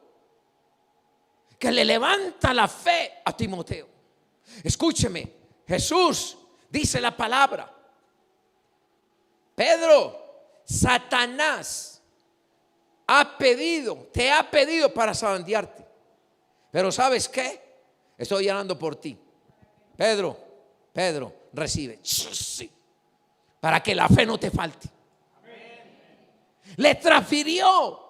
que le levanta la fe a Timoteo. Escúcheme, Jesús dice la palabra: Pedro, Satanás te ha pedido para zarandearte. Pero ¿sabes qué? Estoy orando por ti. Pedro, recibe. Sí, para que la fe no te falte. Le transfirió.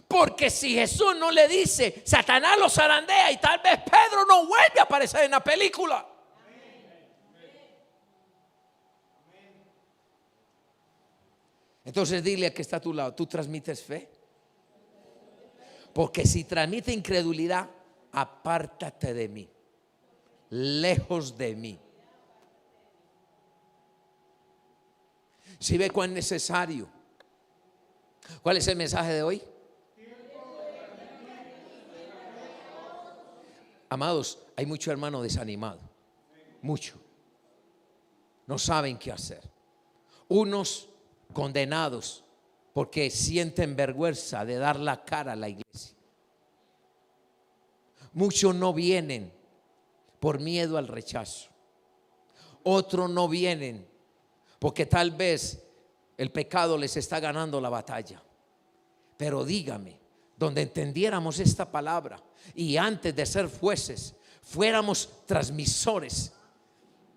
Porque si Jesús no le dice, Satanás lo zarandea, y tal vez Pedro no vuelve a aparecer en la película. Entonces dile al que está a tu lado: ¿tú transmites fe? Porque si transmite incredulidad, apártate de mí, lejos de mí. Si ve cuán necesario. ¿Cuál es el mensaje de hoy? Amados, hay mucho hermano desanimado, mucho. No saben qué hacer. Unos condenados porque sienten vergüenza de dar la cara a la iglesia. Muchos no vienen por miedo al rechazo. Otros no vienen porque tal vez el pecado les está ganando la batalla. Pero dígame, donde entendiéramos esta palabra y antes de ser jueces fuéramos transmisores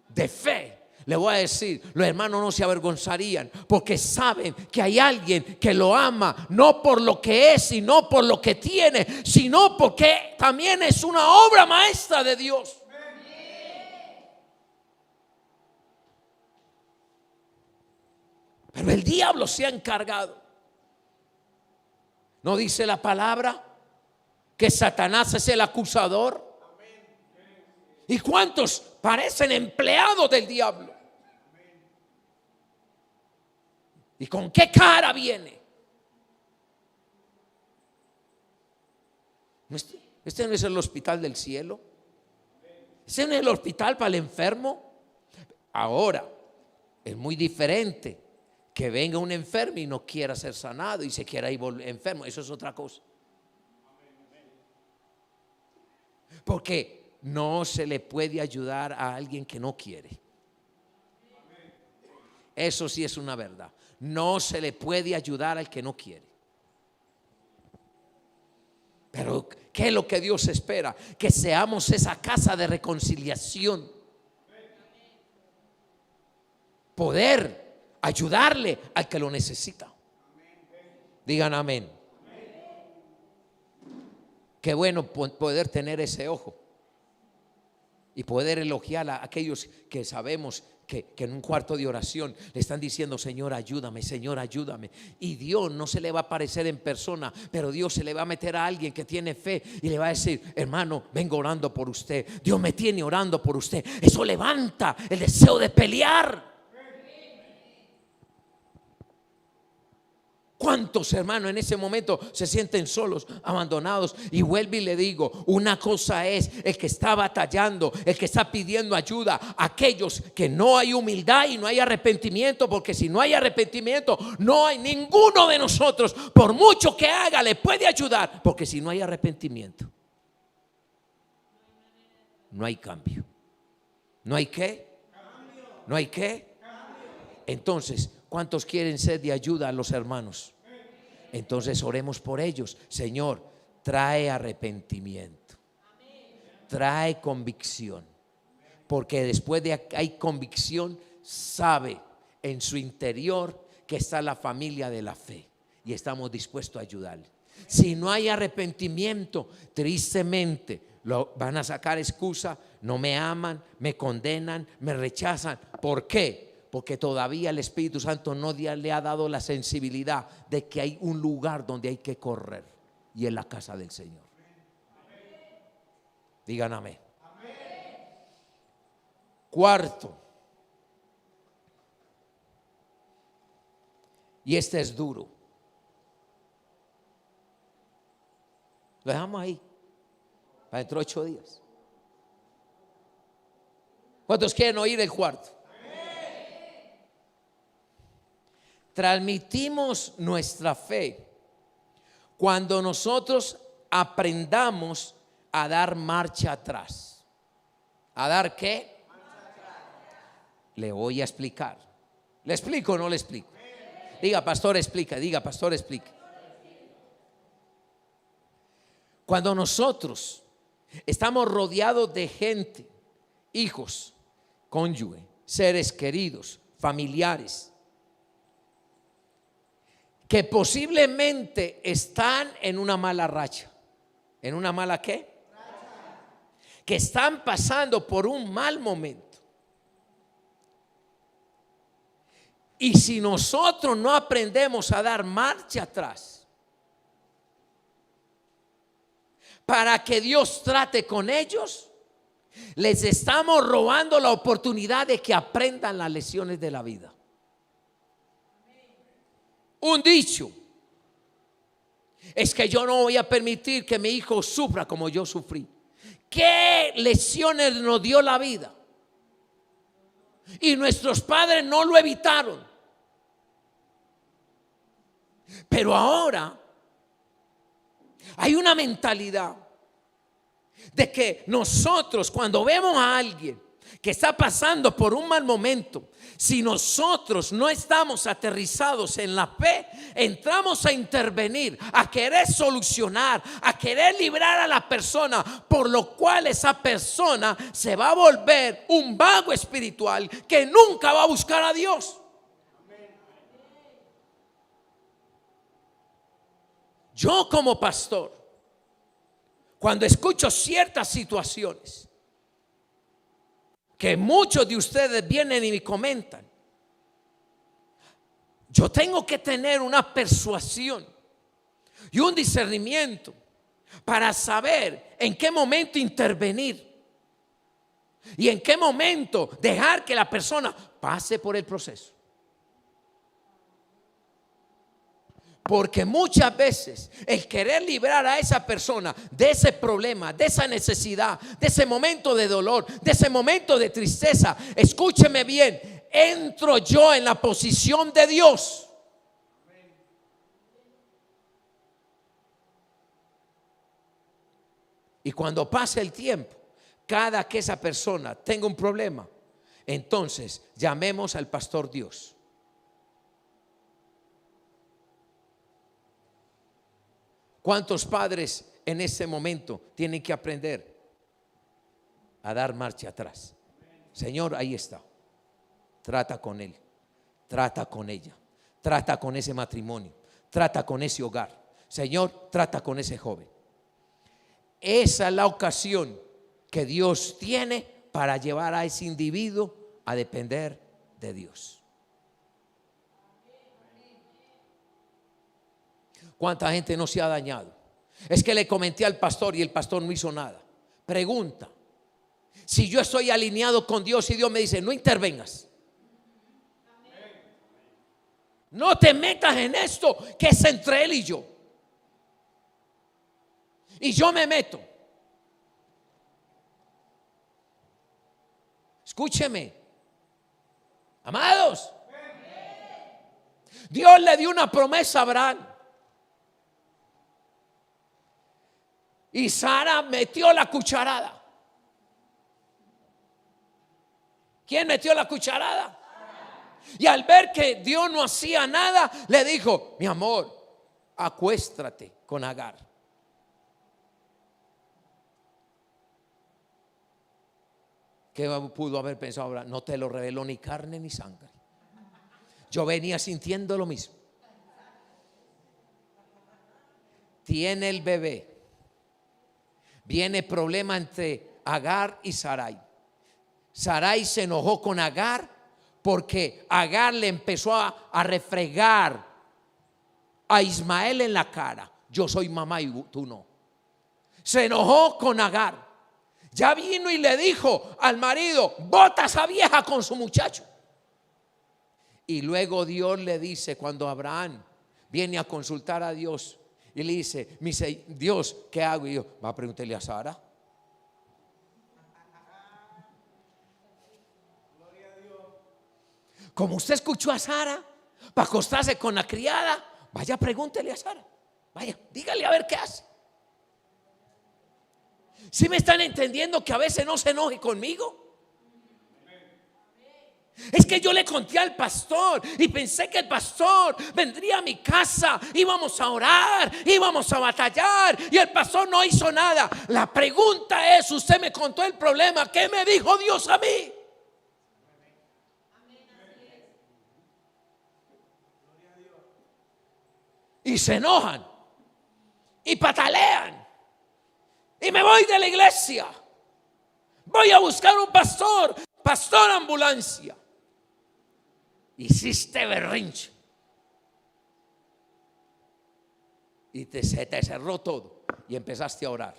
de fe, le voy a decir, los hermanos no se avergonzarían, porque saben que hay alguien que lo ama, no por lo que es, sino por lo que tiene, sino porque también es una obra maestra de Dios. Pero el diablo se ha encargado. ¿No dice la palabra que Satanás es el acusador? ¿Y cuántos parecen empleados del diablo? ¿Y con qué cara viene? Este no es el hospital del cielo. Este no es el hospital para el enfermo. Ahora, es muy diferente que venga un enfermo y no quiera ser sanado y se quiera ir enfermo. Eso es otra cosa. Porque no se le puede ayudar a alguien que no quiere. Eso sí es una verdad. No se le puede ayudar al que no quiere. Pero ¿qué es lo que Dios espera? Que seamos esa casa de reconciliación. Poder ayudarle al que lo necesita. Digan amén. Qué bueno poder tener ese ojo y poder elogiar a aquellos que sabemos que en un cuarto de oración le están diciendo: Señor, ayúdame, Señor, ayúdame. Y Dios no se le va a aparecer en persona, pero Dios se le va a meter a alguien que tiene fe y le va a decir: hermano, vengo orando por usted, Dios me tiene orando por usted. Eso levanta el deseo de pelear. ¿Cuántos hermanos en ese momento se sienten solos, abandonados? Y vuelvo y le digo, una cosa es el que está batallando, el que está pidiendo ayuda, aquellos que no hay humildad y no hay arrepentimiento, porque si no hay arrepentimiento, no hay ninguno de nosotros, por mucho que haga, le puede ayudar, porque si no hay arrepentimiento, no hay cambio. ¿No hay qué? ¿No hay qué? Entonces, ¿cuántos quieren ser de ayuda a los hermanos? Entonces oremos por ellos. Señor, trae arrepentimiento, trae convicción, porque después de que hay convicción, sabe en su interior que está la familia de la fe y estamos dispuestos a ayudarle. Si no hay arrepentimiento, tristemente van a sacar excusa: no me aman, me condenan, me rechazan. ¿Por qué? Porque todavía el Espíritu Santo no le ha dado la sensibilidad de que hay un lugar donde hay que correr, y en la casa del Señor. Digan amén. Cuarto, y este es duro, lo dejamos ahí para dentro de 8 días. ¿Cuántos quieren oír el cuarto? Transmitimos nuestra fe cuando nosotros aprendamos a dar marcha atrás. ¿A dar qué? Le voy a explicar. ¿Le explico o no le explico? Diga, pastor, explica. Diga, pastor, explica. Cuando nosotros estamos rodeados de gente, hijos, cónyuge, seres queridos, familiares, que posiblemente están en una mala racha. ¿En una mala qué? Racha. Que están pasando por un mal momento. Y si nosotros no aprendemos a dar marcha atrás para que Dios trate con ellos, les estamos robando la oportunidad de que aprendan las lecciones de la vida. Un dicho es que yo no voy a permitir que mi hijo sufra como yo sufrí. ¿Qué lecciones nos dio la vida? Y nuestros padres no lo evitaron. Pero ahora hay una mentalidad de que nosotros, cuando vemos a alguien que está pasando por un mal momento, si nosotros no estamos aterrizados en la fe, entramos a intervenir, a querer solucionar, a querer librar a la persona, por lo cual esa persona se va a volver un vago espiritual que nunca va a buscar a Dios. Yo como pastor, cuando escucho ciertas situaciones que muchos de ustedes vienen y me comentan, yo tengo que tener una persuasión y un discernimiento para saber en qué momento intervenir y en qué momento dejar que la persona pase por el proceso. Porque muchas veces el querer librar a esa persona de ese problema, de esa necesidad, de ese momento de dolor, de ese momento de tristeza, escúcheme bien, entro yo en la posición de Dios. Y cuando pase el tiempo, cada que esa persona tenga un problema, entonces llamemos al pastor Dios. ¿Cuántos padres en ese momento tienen que aprender a dar marcha atrás? Señor, ahí está. Trata con él, trata con ella, trata con ese matrimonio, trata con ese hogar. Señor, trata con ese joven. Esa es la ocasión que Dios tiene para llevar a ese individuo a depender de Dios. ¿Cuánta gente no se ha dañado? Es que le comenté al pastor y el pastor no hizo nada. Pregunta: si yo estoy alineado con Dios y Dios me dice no intervengas, no te metas en esto que es entre él y yo me meto, escúcheme, amados, Dios le dio una promesa a Abraham. Y Sara metió la cucharada. ¿Quién metió la cucharada? Y al ver que Dios no hacía nada, le dijo: mi amor, acuéstate con Agar. ¿Qué pudo haber pensado Abraham? No te lo reveló ni carne ni sangre. Yo venía sintiendo lo mismo. Tiene el bebé. Viene problema entre Agar y Sarai. Sarai se enojó con Agar porque Agar le empezó a refregar a Ismael en la cara: yo soy mamá y tú no. Se enojó con Agar. Ya vino y le dijo al marido: bota a esa vieja con su muchacho. Y luego Dios le dice, cuando Abraham viene a consultar a Dios y le dice: Dios, ¿qué hago? Y yo: va a preguntarle a Sara. Como usted escuchó a Sara para acostarse con la criada, vaya, pregúntele a Sara. Vaya, dígale a ver qué hace. ¿Sí me están entendiendo que a veces no se enoje conmigo? Es que yo le conté al pastor y pensé que el pastor vendría a mi casa, íbamos a orar, íbamos a batallar y el pastor no hizo nada. La pregunta es, usted me contó el problema, ¿qué me dijo Dios a mí? Y se enojan y patalean y me voy de la iglesia, voy a buscar un pastor, pastor ambulancia. Hiciste berrinche y se te cerró todo y empezaste a orar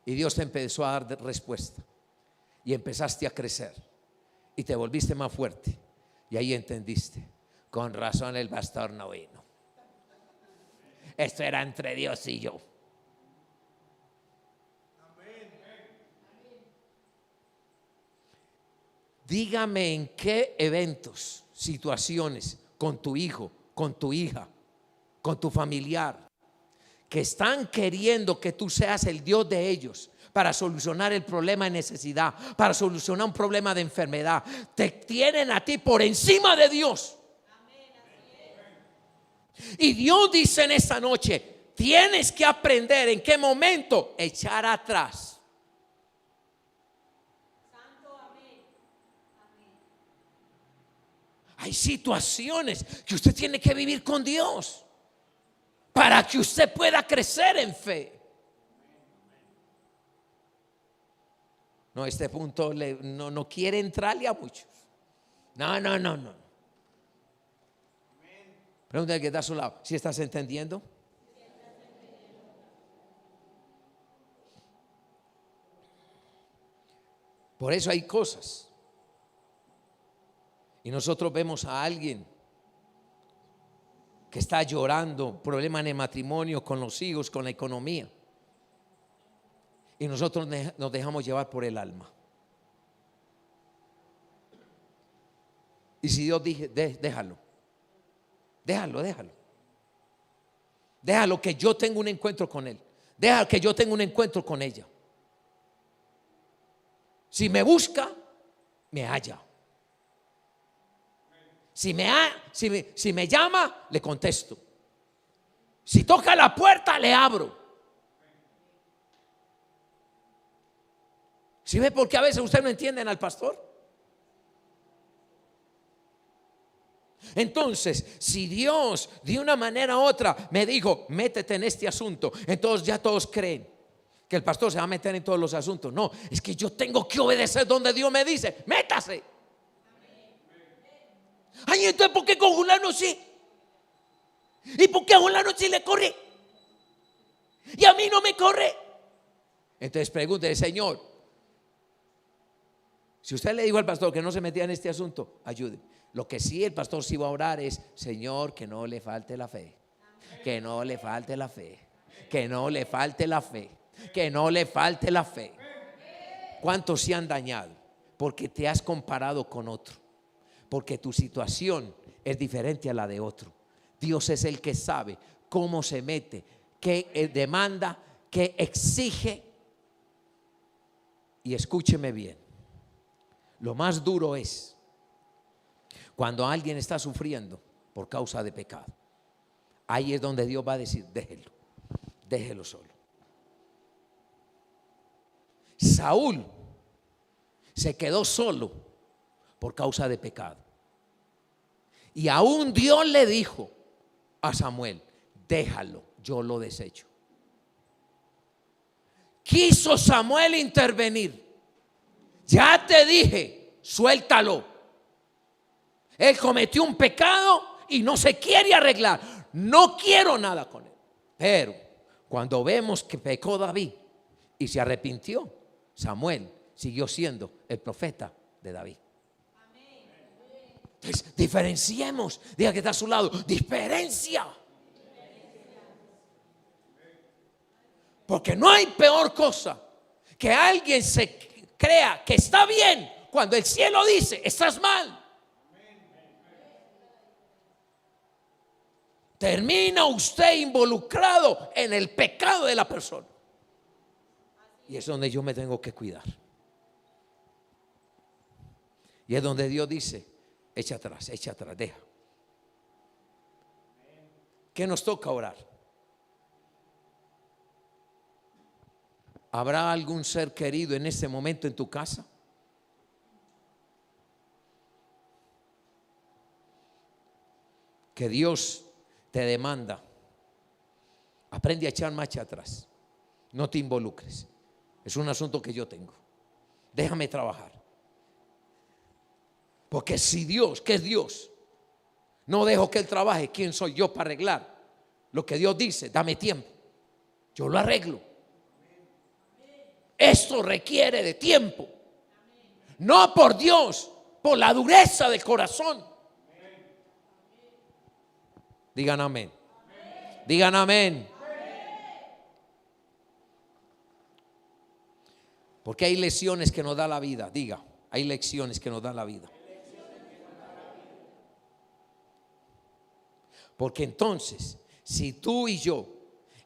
y Dios te empezó a dar respuesta y empezaste a crecer y te volviste más fuerte y ahí entendiste, con razón el pastor no vino, esto era entre Dios y yo. Dígame en qué eventos, situaciones, con tu hijo, con tu hija, con tu familiar, que están queriendo que tú seas el Dios de ellos para solucionar el problema de necesidad, para solucionar un problema de enfermedad, te tienen a ti por encima de Dios. Y Dios dice en esta noche, tienes que aprender en qué momento echar atrás. Hay situaciones que usted tiene que vivir con Dios para que usted pueda crecer en fe. No, este punto no quiere entrarle a muchos. No. Pregúntale al que está a su lado, ¿si estás entendiendo? Por eso hay cosas. Y nosotros vemos a alguien que está llorando, problema en el matrimonio, con los hijos, con la economía. Y nosotros nos dejamos llevar por el alma. Y si Dios dice, déjalo. Déjalo que yo tenga un encuentro con él. Déjalo que yo tenga un encuentro con ella. Si me busca, me halla. Si me llama, le contesto. Si toca la puerta, le abro. ¿Sí ve por qué a veces ustedes no entienden al pastor? Entonces, si Dios de una manera u otra me dijo, métete en este asunto, entonces ya todos creen que el pastor se va a meter en todos los asuntos. No, es que yo tengo que obedecer donde Dios me dice, métase. Ay, entonces ¿por qué con fulano sí? ¿Y por qué a fulano sí le corre? Y a mí no me corre. Entonces pregúntele, Señor, si usted le dijo al pastor que no se metía en este asunto, ayude. Lo que sí el pastor sí va a orar es, Señor, que no le falte la fe. Que no le falte la fe. Que no le falte la fe. Que no le falte la fe. ¿Cuántos se han dañado? Porque te has comparado con otro. Porque tu situación es diferente a la de otro. Dios es el que sabe cómo se mete, qué demanda, qué exige. Y escúcheme bien. Lo más duro es cuando alguien está sufriendo por causa de pecado. Ahí es donde Dios va a decir, déjelo solo. Saúl se quedó solo por causa de pecado. Y aún Dios le dijo a Samuel, déjalo, yo lo desecho. Quiso Samuel intervenir. Ya te dije, suéltalo. Él cometió un pecado y no se quiere arreglar. No quiero nada con él. Pero cuando vemos que pecó David y se arrepintió, Samuel siguió siendo el profeta de David. Entonces, diferenciemos. Diga que está a su lado, diferencia. Porque no hay peor cosa que alguien se crea que está bien cuando el cielo dice, estás mal. Termina usted involucrado en el pecado de la persona. Y es donde yo me tengo que cuidar. Y es donde Dios dice, echa atrás, deja. ¿Qué nos toca orar? ¿Habrá algún ser querido en este momento en tu casa? Que Dios te demanda, aprende a echar marcha atrás, no te involucres, es un asunto que yo tengo, déjame trabajar. Porque si Dios, que es Dios, no dejo que Él trabaje, ¿quién soy yo para arreglar lo que Dios dice? Dame tiempo, yo lo arreglo. Esto requiere de tiempo, no por Dios, por la dureza del corazón. Digan amén. Digan amén. Porque hay lecciones que nos da la vida. Diga, hay lecciones que nos da la vida. Porque entonces, si tú y yo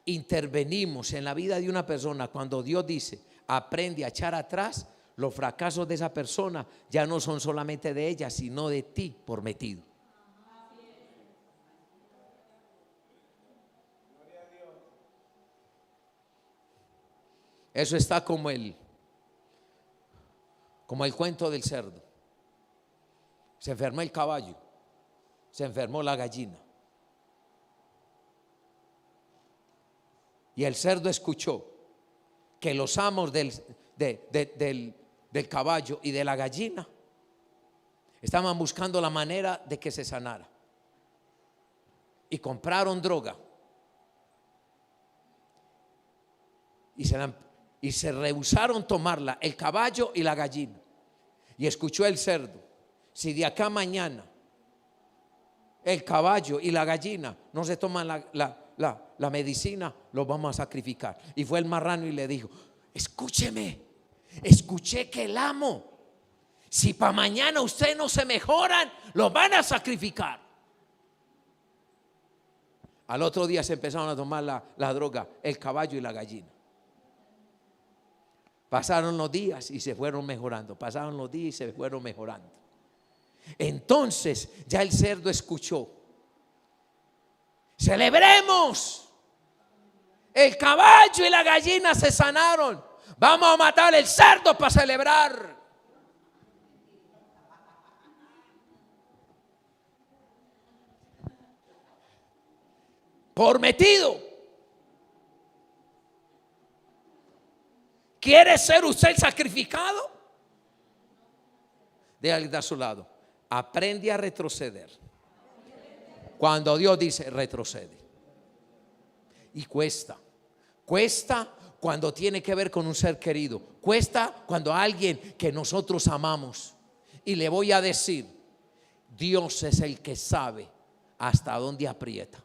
intervenimos en la vida de una persona cuando Dios dice, aprende a echar atrás, los fracasos de esa persona ya no son solamente de ella, sino de ti por metido. Eso está como el cuento del cerdo. Se enfermó el caballo, se enfermó la gallina. Y el cerdo escuchó que los amos del caballo y de la gallina estaban buscando la manera de que se sanara. Y compraron droga. Y se rehusaron tomarla, el caballo y la gallina. Y escuchó el cerdo, si de acá mañana el caballo y la gallina no se toman la medicina, los vamos a sacrificar. Y fue el marrano y le dijo, escúcheme, escuché que el amo, si para mañana ustedes no se mejoran, los van a sacrificar. Al otro día se empezaron a tomar la droga, el caballo y la gallina. Pasaron los días y se fueron mejorando. Pasaron los días y se fueron mejorando. Entonces ya el cerdo escuchó. Celebremos. El caballo y la gallina se sanaron. Vamos a matar el cerdo para celebrar. Por metido. ¿Quiere ser usted sacrificado? Déjale a su lado. Aprende a retroceder. Cuando Dios dice retrocede. Y cuesta. Cuesta cuando tiene que ver con un ser querido. Cuesta cuando alguien que nosotros amamos. Y le voy a decir, Dios es el que sabe hasta dónde aprieta.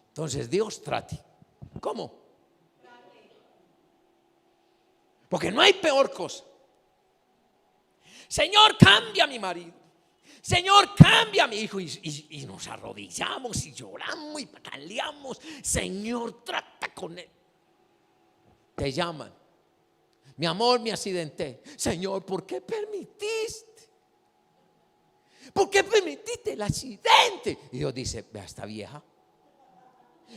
Entonces Dios trate. ¿Cómo? Porque no hay peor cosa. Señor, cambia a mi marido. Señor, cambia a mi hijo. Y nos arrodillamos y lloramos y pataleamos. Señor, trata con él. Te llaman. Mi amor, me accidenté. Señor, ¿por qué permitiste? ¿Por qué permitiste el accidente? Y Dios dice, ve a esta vieja.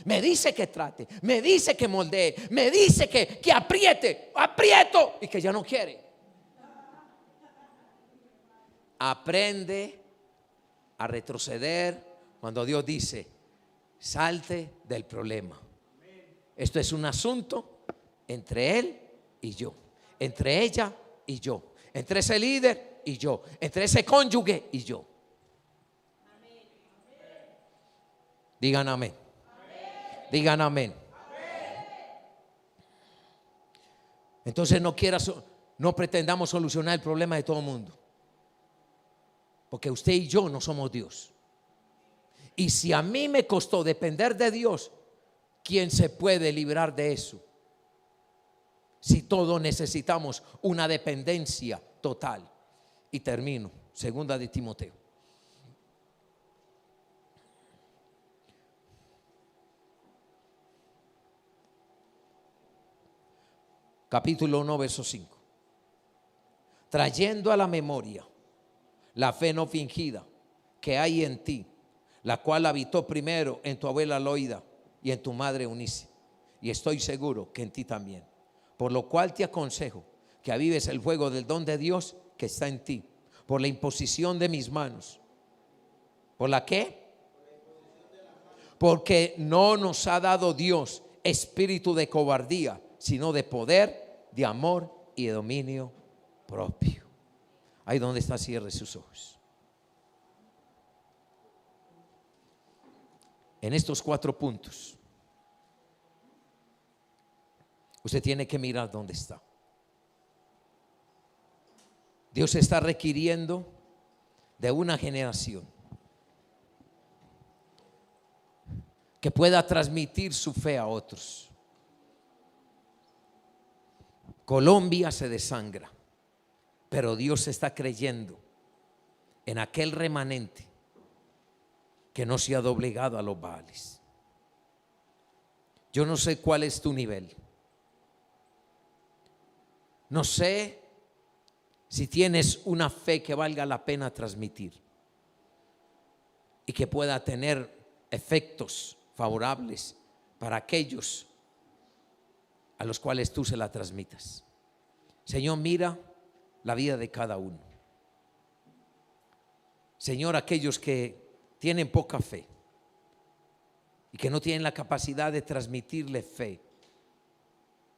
Me dice que trate, me dice que moldee, me dice que aprieto y que ya no quiere. Aprende a retroceder cuando Dios dice, salte del problema. Esto es un asunto entre él y yo, entre ella y yo, entre ese líder y yo, entre ese cónyuge y yo. Digan amén. Digan amén. Entonces no pretendamos solucionar el problema de todo el mundo. Porque usted y yo no somos Dios. Y si a mí me costó depender de Dios, ¿quién se puede librar de eso? si todos necesitamos una dependencia total? Y termino, segunda de Timoteo. Capítulo 1, verso 5. Trayendo a la memoria la fe no fingida que hay en ti, la cual habitó primero en tu abuela Loida y en tu madre Eunice, y estoy seguro que en ti también. Por lo cual te aconsejo que avives el fuego del don de Dios que está en ti, por la imposición de mis manos. ¿Por la qué? Porque no nos ha dado Dios espíritu de cobardía, sino de poder, de amor y de dominio propio. Ahí donde está, cierre sus ojos. En estos 4 puntos, usted tiene que mirar dónde está. Dios está requiriendo de una generación que pueda transmitir su fe a otros. Colombia se desangra, pero Dios está creyendo en aquel remanente que no se ha doblegado a los Baales. Yo no sé cuál es tu nivel. No sé si tienes una fe que valga la pena transmitir y que pueda tener efectos favorables para aquellos a los cuales tú se la transmitas. Señor, mira la vida de cada uno. Señor, aquellos que tienen poca fe y que no tienen la capacidad de transmitirle fe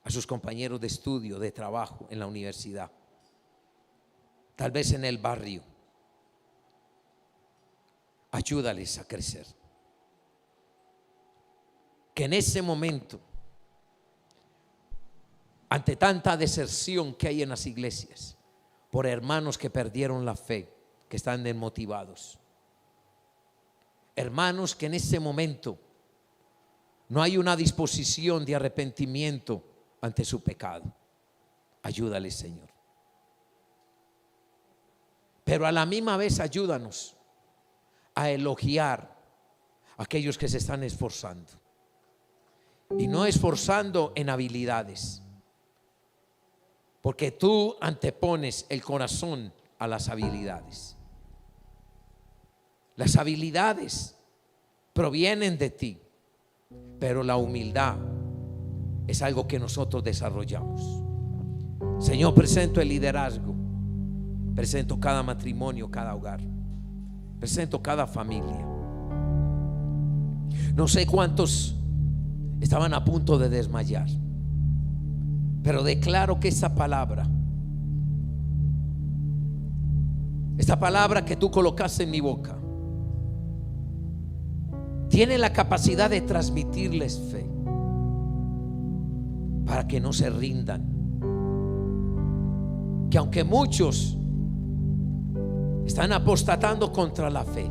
a sus compañeros de estudio, de trabajo, en la universidad, tal vez en el barrio, ayúdales a crecer. Que en ese momento, ante tanta deserción que hay en las iglesias, por hermanos que perdieron la fe, que están desmotivados, hermanos que en ese momento no hay una disposición de arrepentimiento ante su pecado, ayúdales, Señor. Pero a la misma vez ayúdanos a elogiar a aquellos que se están esforzando, y no esforzando en habilidades, porque tú antepones el corazón a las habilidades. Las habilidades provienen de ti, pero la humildad es algo que nosotros desarrollamos. Señor, presento el liderazgo, presento cada matrimonio, cada hogar, presento cada familia. No sé cuántos estaban a punto de desmayar, pero declaro que esta palabra que tú colocaste en mi boca tiene la capacidad de transmitirles fe, para que no se rindan. Que aunque muchos están apostatando contra la fe,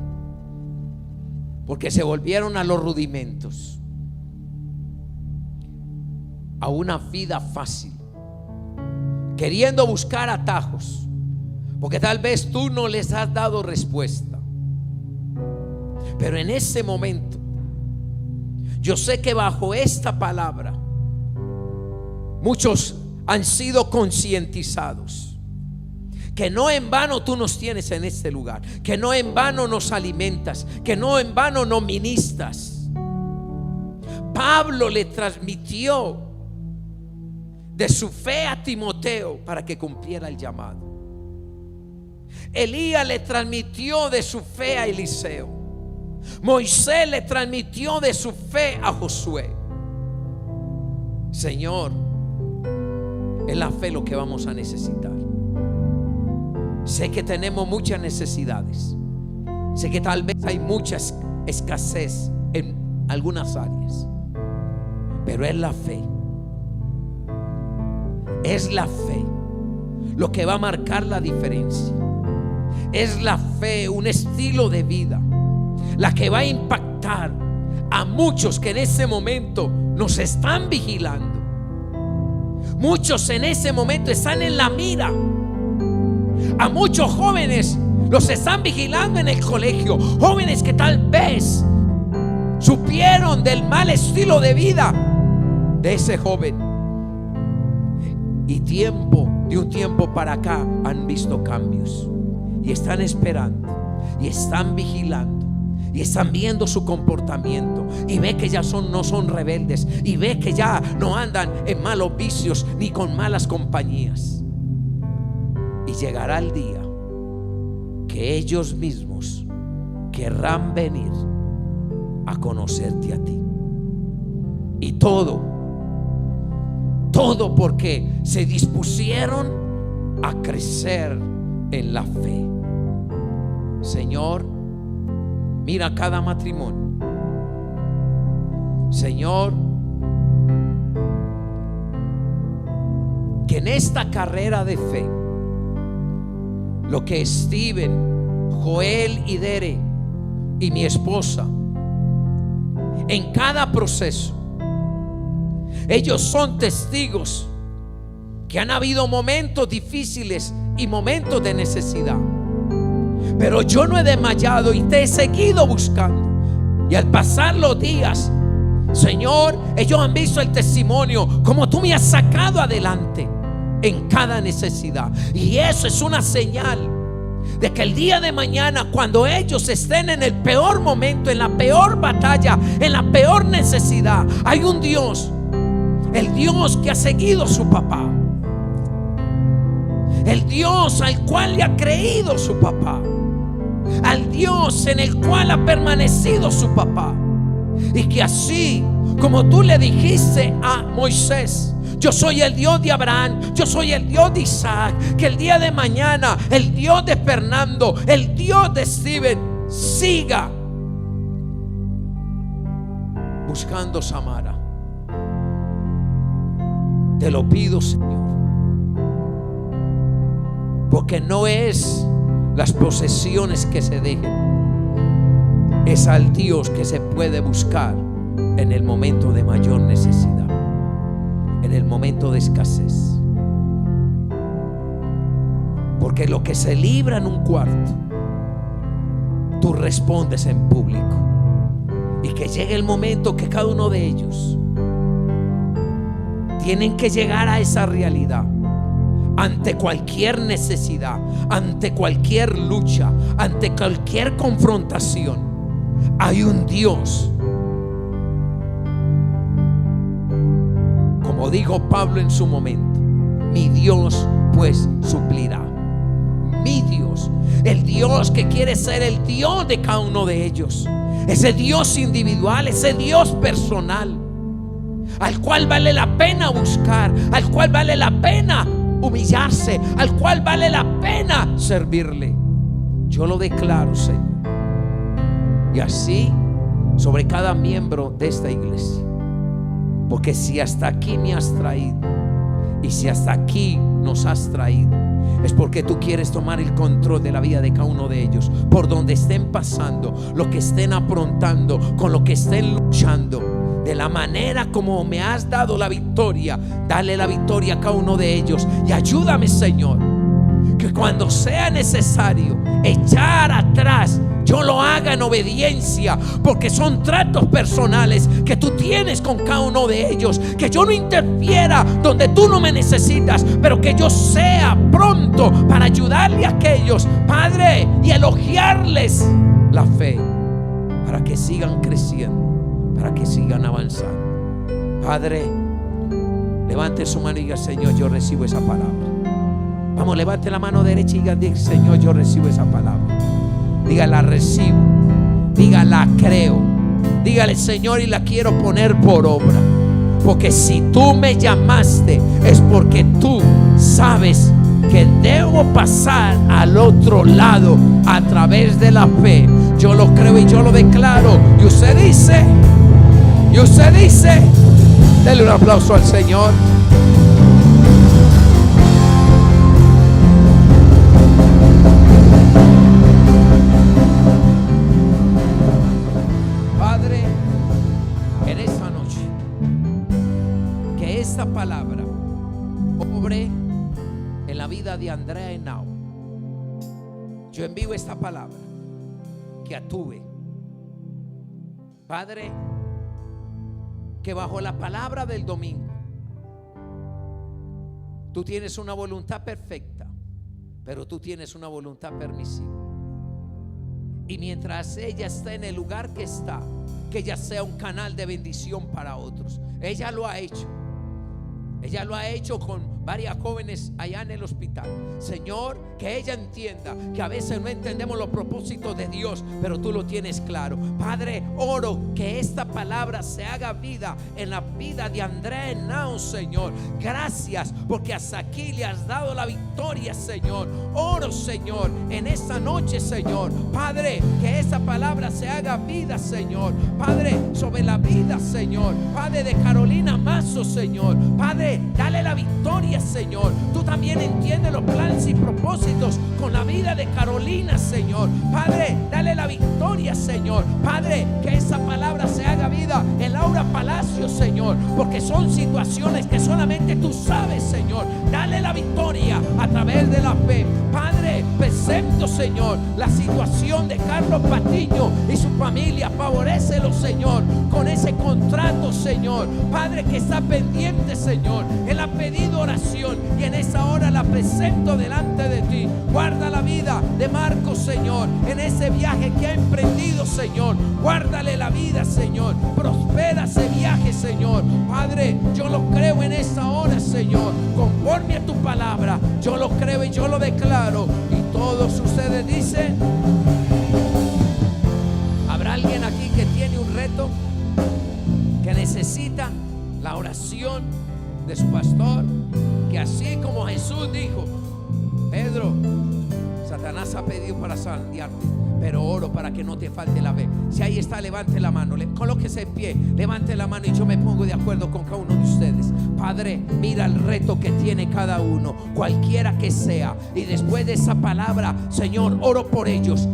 porque se volvieron a los rudimentos, a una vida fácil, queriendo buscar atajos, porque tal vez tú no les has dado respuesta. Pero en ese momento yo sé que bajo esta palabra muchos han sido concientizados que no en vano tú nos tienes en este lugar, que no en vano nos alimentas, que no en vano nos ministras. Pablo le transmitió de su fe a Timoteo para que cumpliera el llamado. Elías le transmitió de su fe a Eliseo. Moisés le transmitió de su fe a Josué. Señor, es la fe lo que vamos a necesitar. Sé que tenemos muchas necesidades. Sé que tal vez hay mucha escasez en algunas áreas, pero es la fe. Es la fe lo que va a marcar la diferencia. Es la fe, un estilo de vida, la que va a impactar a muchos que en ese momento nos están vigilando. Muchos en ese momento están en la mira. A muchos jóvenes los están vigilando en el colegio. Jóvenes que tal vez supieron del mal estilo de vida de ese joven. Y de un tiempo para acá han visto cambios. Y están esperando. Y están vigilando. Y están viendo su comportamiento. Y ve que ya no son rebeldes. Y ve que ya no andan en malos vicios ni con malas compañías. Y llegará el día que ellos mismos querrán venir a conocerte a ti. Y todo porque se dispusieron a crecer en la fe. Señor, mira cada matrimonio. Señor, que en esta carrera de fe, lo que Steven, Joel y Dere y mi esposa, en cada proceso, ellos son testigos que han habido momentos difíciles y momentos de necesidad, pero yo no he desmayado y te he seguido buscando. Y al pasar los días, Señor, ellos han visto el testimonio, como tú me has sacado adelante en cada necesidad. Y eso es una señal de que el día de mañana, cuando ellos estén en el peor momento, en la peor batalla, en la peor necesidad, hay un Dios, el Dios que ha seguido su papá, el Dios al cual le ha creído su papá, al Dios en el cual ha permanecido su papá. Y que así como tú le dijiste a Moisés: yo soy el Dios de Abraham, yo soy el Dios de Isaac, que el día de mañana el Dios de Fernando, el Dios de Steven siga buscando Samara. Te lo pido, Señor, porque no es las posesiones que se dejen, es al Dios que se puede buscar en el momento de mayor necesidad, en el momento de escasez. Porque lo que se libra en un cuarto, tú respondes en público. Y que llegue el momento que cada uno de ellos tienen que llegar a esa realidad. Ante cualquier necesidad, ante cualquier lucha, ante cualquier confrontación, hay un Dios. Como dijo Pablo en su momento: mi Dios pues suplirá. Mi Dios, el Dios que quiere ser el Dios de cada uno de ellos, ese Dios individual, ese Dios personal, al cual vale la pena buscar, al cual vale la pena humillarse, al cual vale la pena servirle. Yo lo declaro, Señor, y así sobre cada miembro de esta iglesia. Porque si hasta aquí me has traído, y si hasta aquí nos has traído, es porque tú quieres tomar el control de la vida de cada uno de ellos. Por donde estén pasando, lo que estén aprontando, con lo que estén luchando, de la manera como me has dado la victoria, dale la victoria a cada uno de ellos. Y ayúdame, Señor, que cuando sea necesario echar atrás, yo lo haga en obediencia, porque son tratos personales que tú tienes con cada uno de ellos. Que yo no interfiera donde tú no me necesitas, pero que yo sea pronto para ayudarle a aquellos, Padre, y elogiarles la fe, para que sigan creciendo, para que sigan avanzando. Padre, levante su mano y diga: Señor, yo recibo esa palabra. Vamos, levante la mano derecha y diga: Señor, yo recibo esa palabra. Diga: la recibo. Diga: la creo. Dígale: Señor, y la quiero poner por obra. Porque si tú me llamaste, es porque tú sabes que debo pasar al otro lado a través de la fe. Yo lo creo y yo lo declaro. Y usted dice, dele un aplauso al Señor. Padre, en esta noche, que esta palabra en la vida de Andrea Henao. Yo envío esta palabra que actúe, Padre, que bajo la palabra del domingo tú tienes una voluntad perfecta, pero tú tienes una voluntad permisiva. Y mientras ella está en el lugar que está, que ella sea un canal de bendición para otros. Ella lo ha hecho. Ella lo ha hecho con varias jóvenes allá en el hospital. Señor, que ella entienda que a veces no entendemos los propósitos de Dios, pero tú lo tienes claro. Padre, oro que esta palabra se haga vida en la vida de Andrea Henao, Señor. Gracias porque hasta aquí le has dado la victoria, Señor. Oro, Señor, en esta noche, Señor, Padre, que esta palabra se haga vida, Señor. Padre, sobre la vida, Señor, Padre, de Carolina Mazo, Señor. Padre, dale la victoria, Señor. Tú también entiendes los planes y propósitos con la vida de Carolina, Señor. Padre, dale la victoria, Señor. Padre, que esa palabra se haga vida en Laura Palacio, Señor, porque son situaciones que solamente tú sabes, Señor. Dale la victoria a través de la fe. Padre, presento, Señor, la situación de Carlos Patiño y su familia. Favorécelo, Señor, con ese contrato, Señor. Padre, que está pendiente, Señor. Él ha pedido oración y en esa hora la presento delante de ti. Guarda la vida de Marcos, Señor, en ese viaje que ha emprendido, Señor. Guárdale la vida, Señor. Prospera ese viaje, Señor. Padre, yo lo creo en esa hora, Señor. Conforme a tu palabra, yo lo creo y yo lo declaro. Y todos ustedes dicen: ¿habrá alguien aquí que tiene un reto, que necesita la oración de su pastor? Que así como Jesús dijo: Pedro, Satanás ha pedido para sanearte, pero oro para que no te falte la fe. Si ahí está, levante la mano, colóquese en pie, levante la mano y yo me pongo de acuerdo con cada uno de ustedes. Padre, mira el reto que tiene cada uno, cualquiera que sea, y después de esa palabra, Señor, oro por ellos,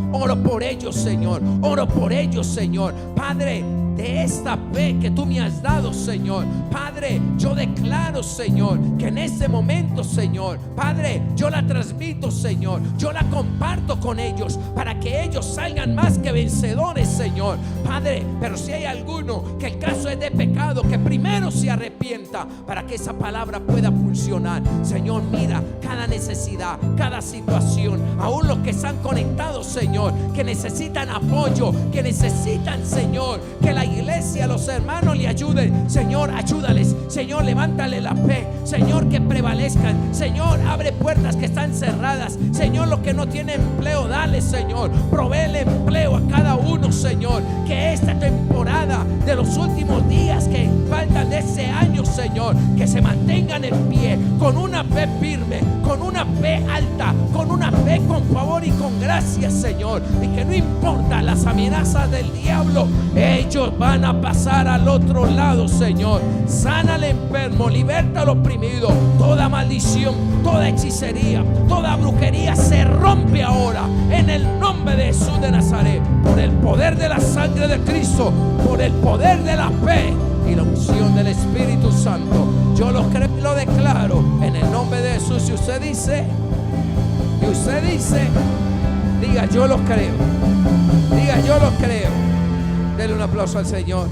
Señor, oro por ellos, Señor. Padre, de esta fe que tú me has dado, Señor, Padre, yo declaro, Señor, que en este momento, Señor, Padre, yo la transmito, Señor, yo la comparto con ellos para que ellos salgan más que vencedores, Señor, Padre. Pero si hay alguno que el caso es de pecado, que primero se arrepienta para que esa palabra pueda funcionar. Señor, mira cada necesidad, cada situación, aún los que están conectados, Señor, que necesitan apoyo, que necesitan, Señor, que la iglesia, los hermanos le ayuden. Señor, ayúdales, Señor, levántale la fe, Señor, que prevalezcan. Señor, abre puertas que están cerradas. Señor, los que no tienen empleo, dale, Señor, provéele empleo a cada uno, Señor. Que esta temporada de los últimos días que faltan de ese año, Señor, que se mantengan en pie con una fe firme, con una fe alta, con una fe con favor y con gracia, Señor. Y que no importa las amenazas del diablo, ellos van a pasar al otro lado, Señor. Sana al enfermo, liberta al oprimido. Toda maldición, toda hechicería, toda brujería se rompe ahora en el nombre de Jesús de Nazaret, por el poder de la sangre de Cristo, por el poder de la fe y la unción del Espíritu Santo. Yo lo creo y lo declaro en el nombre de Jesús. Si usted dice, diga: yo lo creo. Diga: yo lo creo. Dele un aplauso al Señor.